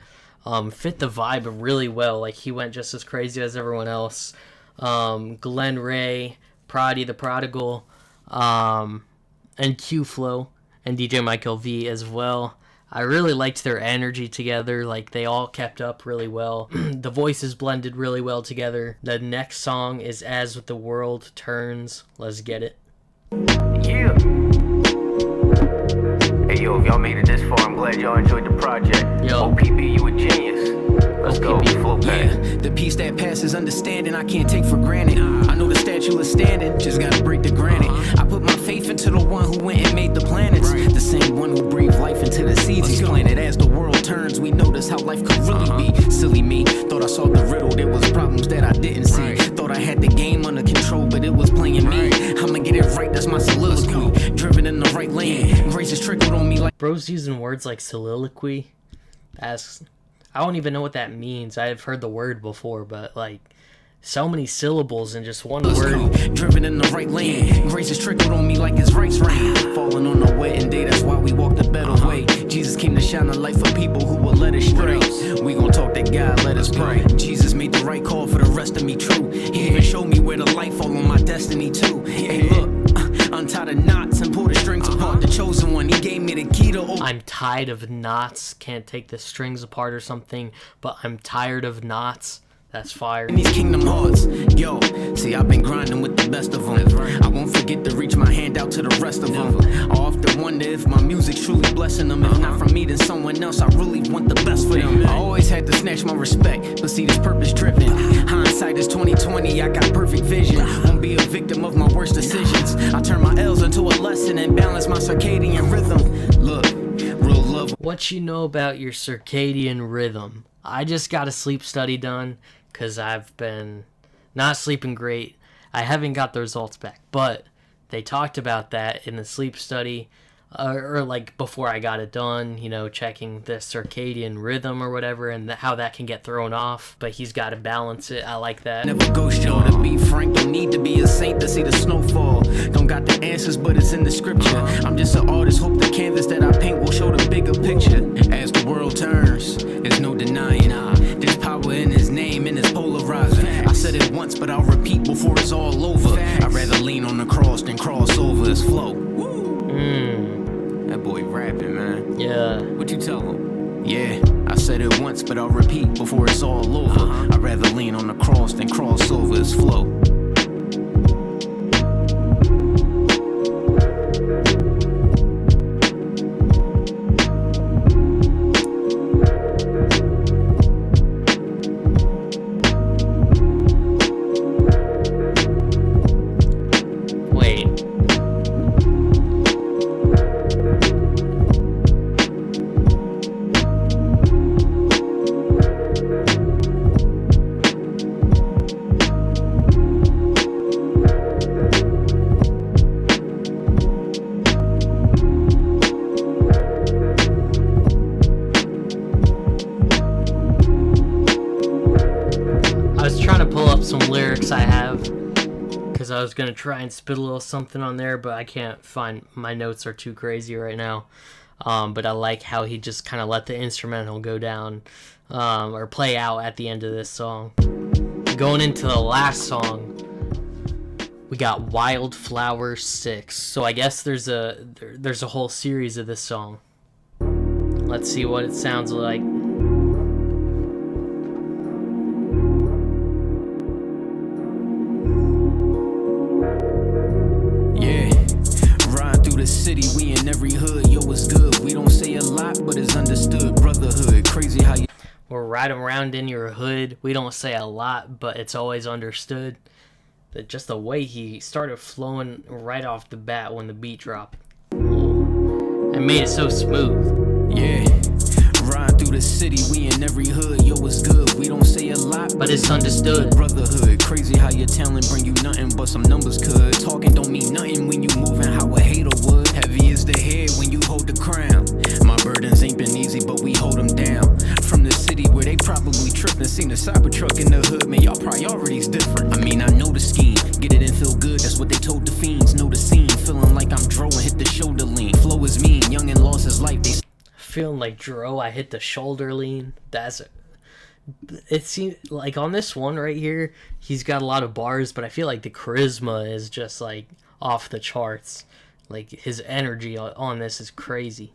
fit the vibe really well. Like, he went just as crazy as everyone else. Glenn Ray, Prodi the Prodigal, and Q-Flo and DJ Michael V as well. I really liked their energy together. Like, they all kept up really well. The voices blended really well together. The next song is As the World Turns. Let's get it. Yeah. Hey, yo, if y'all made it this far, I'm glad y'all enjoyed the project. Yo. OPP, you a genius. Let's go, FloPack. Yeah, the peace that passes understanding I can't take for granted. I know the statue is standing, just gotta break the granite. I put my faith into the one who went and made the planets. The same one who breathed life into the seeds he's planted. As the world turns, we notice how life could really be. Silly me, thought I solved the riddle, there was problems that I didn't see. Thought I had the game under control, but it was playing me. I'ma get it right, that's my soliloquy. Driven in the right lane, grace has trickled on me like... Bro's using words like soliloquy. I don't even know what that means. I've heard the word before, but like, so many syllables in just one word. Driven in the right lane, grace has trickled on me like it's rice rain. Falling on the wedding day, that's why we walked a better way. Jesus came to shine a light for people who were led astray. We gon' talk to God, let us pray. Jesus made the right call for the rest of me true. He even showed me where the light fall on my destiny too. Hey, look, untie the knots and pull the strings apart. The chosen one, he gave me the key to open. I'm tired of knots, can't take the strings apart or something, but I'm tired of knots. That's fire. In these Kingdom Hearts, yo, see I've been grinding with the best of them. I won't forget to reach my hand out to the rest of them. I often wonder if my music's truly blessing them. If not from me, then someone else. I really want the best for them. I always had to snatch my respect, but see this purpose driven. Hindsight is 20/20. I got perfect vision. Won't be a victim of my worst decisions. I turn my L's into a lesson and balance my circadian rhythm. Look, real love. What you know about your circadian rhythm? I just got a sleep study done because I've been not sleeping great. I haven't got the results back, but they talked about that in the sleep study, or like before I got it done, you know, checking the circadian rhythm or whatever, and how that can get thrown off, but he's got to balance it. I like that. Never ghost you, to be frank, don't need to be a saint to see the snowfall. Don't got the answers, but it's in the scripture. I'm just an artist, hope the canvas that I paint will show the bigger picture. As the world turns, there's no denying. There's power in his name and it's polarizing. I said it once, but I'll repeat before it's all over. I'd rather lean on the cross than cross over his flow. That boy rapping, man. Yeah. What you tell him? Yeah, I said it once, but I'll repeat before it's all over. I'd rather lean on the cross than cross over his flow. because I was going to try and spit a little something on there, but I can't find, my notes are too crazy right now. But I like how he just kind of let the instrumental go down, or play out at the end of this song. Going into the last song, we got Wildflower 6. So I guess there's a whole series of this song. Let's see what it sounds like. The city, we in every hood, yo, it's good. We don't say a lot, but it's understood. Brotherhood, crazy how you... We're riding around in your hood. We don't say a lot, but it's always understood. That just the way he started flowing right off the bat when the beat dropped. It made it so smooth. Yeah. Ride through the city, we in every hood, yo, it's good. We don't say a lot, but it's understood. Brotherhood, crazy how your talent bring you nothing but some numbers could. Talking don't mean nothing when you moving how a hater would. Heavy is the head when you hold the crown. My burdens ain't been easy, but we hold them down. From the city where they probably tripping, seen the Cybertruck in the hood, man, y'all priorities different. I mean, I know the scheme, get it and feel good, that's what they told the fiends. Know the scene, feeling like I'm Dro and hit the shoulder lean. Flow is mean, young and lost his life, they feeling like Dro, I hit the shoulder lean. It seems like on this one right here, he's got a lot of bars, but I feel like the charisma is just like off the charts. Like his energy on this is crazy.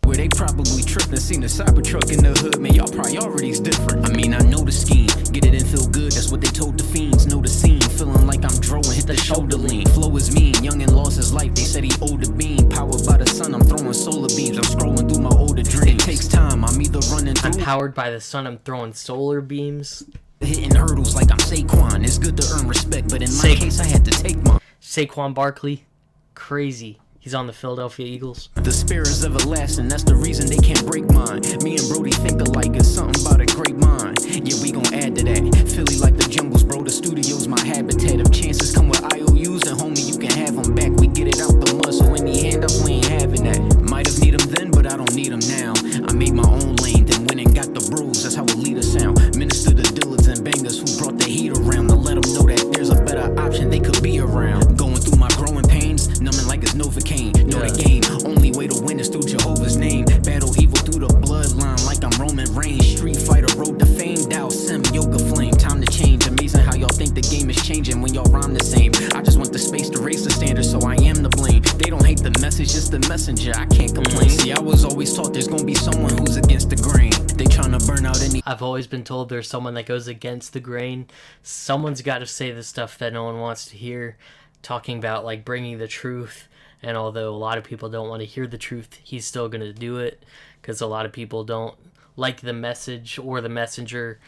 Where they probably tripping, seen the Cybertruck in the hood, man, y'all priorities different. I mean, I know the scheme, get it and feel good, that's what they told the fiends. Know the scene, feeling like I'm Dro and hit the shoulder lean. Flow is mean, young and lost his life, they said he owed the beam. Powered by the sun, I'm throwing solar beams, I'm scrolling through my older dreams. It takes time, I'm either running through... I'm powered by the sun, I'm throwing solar beams. Hitting hurdles like I'm Saquon, it's good to earn respect, but in my case I had to take mine. Saquon Barkley, crazy. He's on the Philadelphia Eagles. The spirit is everlasting, that's the reason they can't break mine. Me and Brody think alike, it's something about a great mind. Yeah, we gon' add to that. Philly like the jungles, bro, the studio's my habitat. If chances come with IOUs, then homie, you can have them back. We get it out the mud, so any handout, we ain't having that. Might have need them then, but I don't need them now. I made my own lane, then went and got the bros, that's how a leader sound. Minister to Dillards and bangers who brought the heat around to let them know that there's a better option they could be around. Going through my growing pains, numbing like it's Novocaine. Know the game, only way to win is through Jehovah's name. Battle evil through the bloodline like I'm Roman Reigns. Street fighter road to fame, Dow Sim, yoga flame. Time to change, amazing how y'all think the game is changing when y'all rhyme the same. I just want the space to raise the standard, so I am to blame. They don't hate the message, just the messenger, I can't complain. See, I was always taught there's gonna be someone who's against the grain. They trying to burn out any... I've always been told there's someone that goes against the grain. Someone's got to say the stuff that no one wants to hear. Talking about like bringing the truth. And although a lot of people don't want to hear the truth, he's still going to do it because a lot of people don't like the message or the messenger,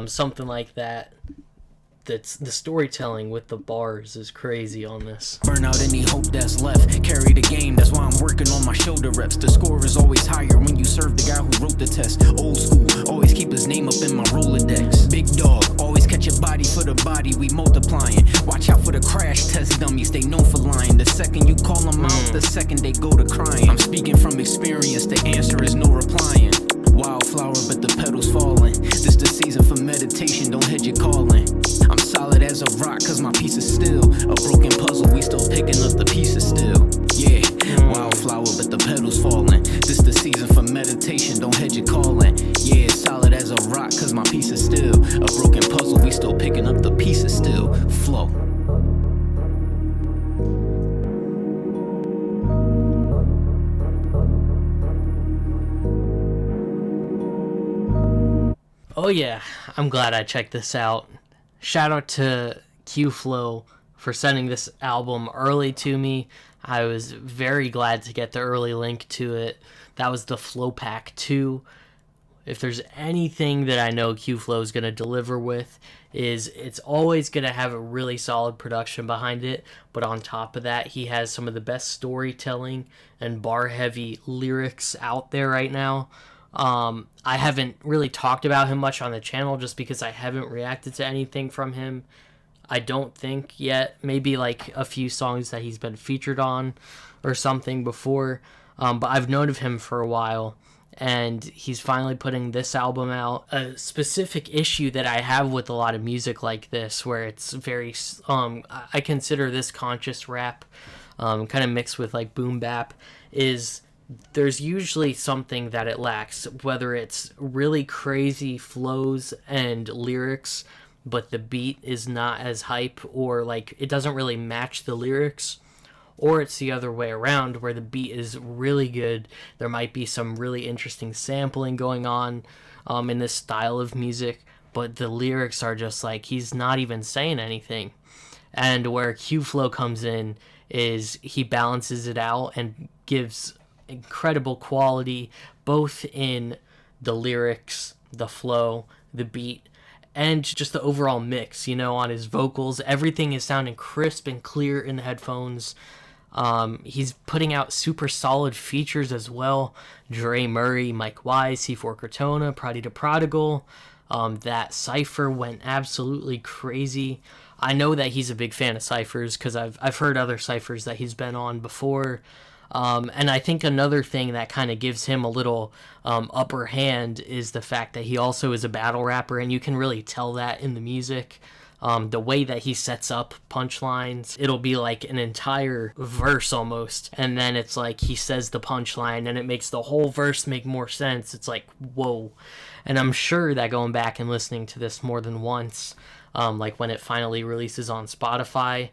something like that. That's the storytelling with the bars is crazy on this. Burn out any hope that's left. Carry the game, that's why I'm working on my shoulder reps. The score is always higher when you serve the guy who wrote the test. Old school, always keep his name up in my Rolodex. Big dog, always catch a body for the body, we multiplying. Watch out for the crash test dummies, they known for lying. The second you call them out, the second they go to crying. I'm speaking from experience, the answer is no replying. Wildflower, but the petals falling. This the season for meditation, don't head your calling. I'm solid as a rock, cause my piece is still a broken puzzle, we still picking up the pieces still. Yeah, wildflower, but the petals falling. This the season for meditation, don't head your calling. Yeah, solid as a rock, cause my piece is still a broken puzzle, we still picking up the pieces still. Flow. Oh yeah, I'm glad I checked this out. Shout out to Q-Flo for sending this album early to me. I was very glad to get the early link to it. That was the Flo Pack II. If there's anything that I know Q-Flo is going to deliver with, is it's always going to have a really solid production behind it, but on top of that, he has some of the best storytelling and bar-heavy lyrics out there right now. I haven't really talked about him much on the channel just because I haven't reacted to anything from him. I don't think yet. Maybe like a few songs that he's been featured on or something before. But I've known of him for a while. and he's finally putting this album out. A specific issue that I have with a lot of music like this, where it's very, I consider this conscious rap, kind of mixed with like boom bap, is there's usually something that it lacks, whether it's really crazy flows and lyrics, but the beat is not as hype, or like it doesn't really match the lyrics. Or it's the other way around, where the beat is really good. There might be some really interesting sampling going on in this style of music, but the lyrics are just like, he's not even saying anything. And where Q-Flo comes in is he balances it out and gives incredible quality, both in the lyrics, the flow, the beat, and just the overall mix, on his vocals. Everything is sounding crisp and clear in the headphones. He's putting out super solid features as well. Dre Murray, Mike Wise, C4 Cortona, Prodi the Prodigal. That Cypher went absolutely crazy. I know that he's a big fan of Cyphers because I've heard other Cyphers that he's been on before. And I think another thing that kind of gives him a little upper hand is the fact that he also is a battle rapper, and you can really tell that in the music. The way that he sets up punchlines, it'll be like an entire verse almost, and then it's like he says the punchline and it makes the whole verse make more sense. It's like, whoa. And I'm sure that going back and listening to this more than once, like when it finally releases on Spotify,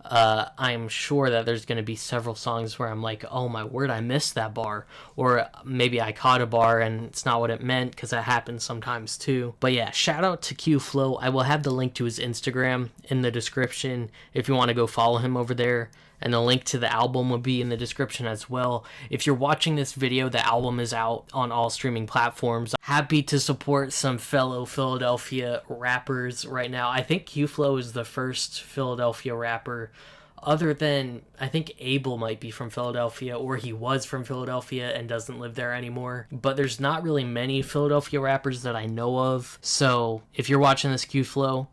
I'm sure that there's going to be several songs where I'm like, oh my word, I missed that bar. Or maybe I caught a bar and it's not what it meant, because that happens sometimes too. But yeah, shout out to Q-Flo. I will have the link to his Instagram in the description if you want to go follow him over there. And the link to the album will be in the description as well. If you're watching this video, the album is out on all streaming platforms. Happy to support some fellow Philadelphia rappers right now. I think Q-Flo is the first Philadelphia rapper, other than, I think Abel might be from Philadelphia, or he was from Philadelphia and doesn't live there anymore. But there's not really many Philadelphia rappers that I know of. So if you're watching this, Q-Flo,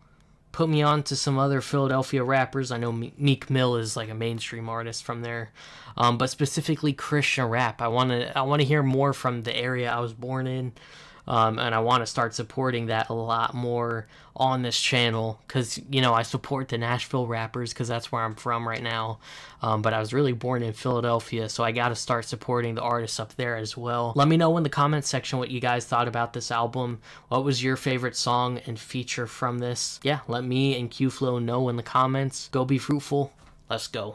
put me on to some other Philadelphia rappers. I know Meek Mill is like a mainstream artist from there, but specifically Christian rap. I want to hear more from the area I was born in, and I want to start supporting that a lot more on this channel, because I support the Nashville rappers because that's where I'm from right now, but I was really born in Philadelphia, so I got to start supporting the artists up there as well. Let me know in the comments section what you guys thought about this album. What was your favorite song and feature from this? Yeah, let me and Q-Flo know in the comments. Go be fruitful. Let's go.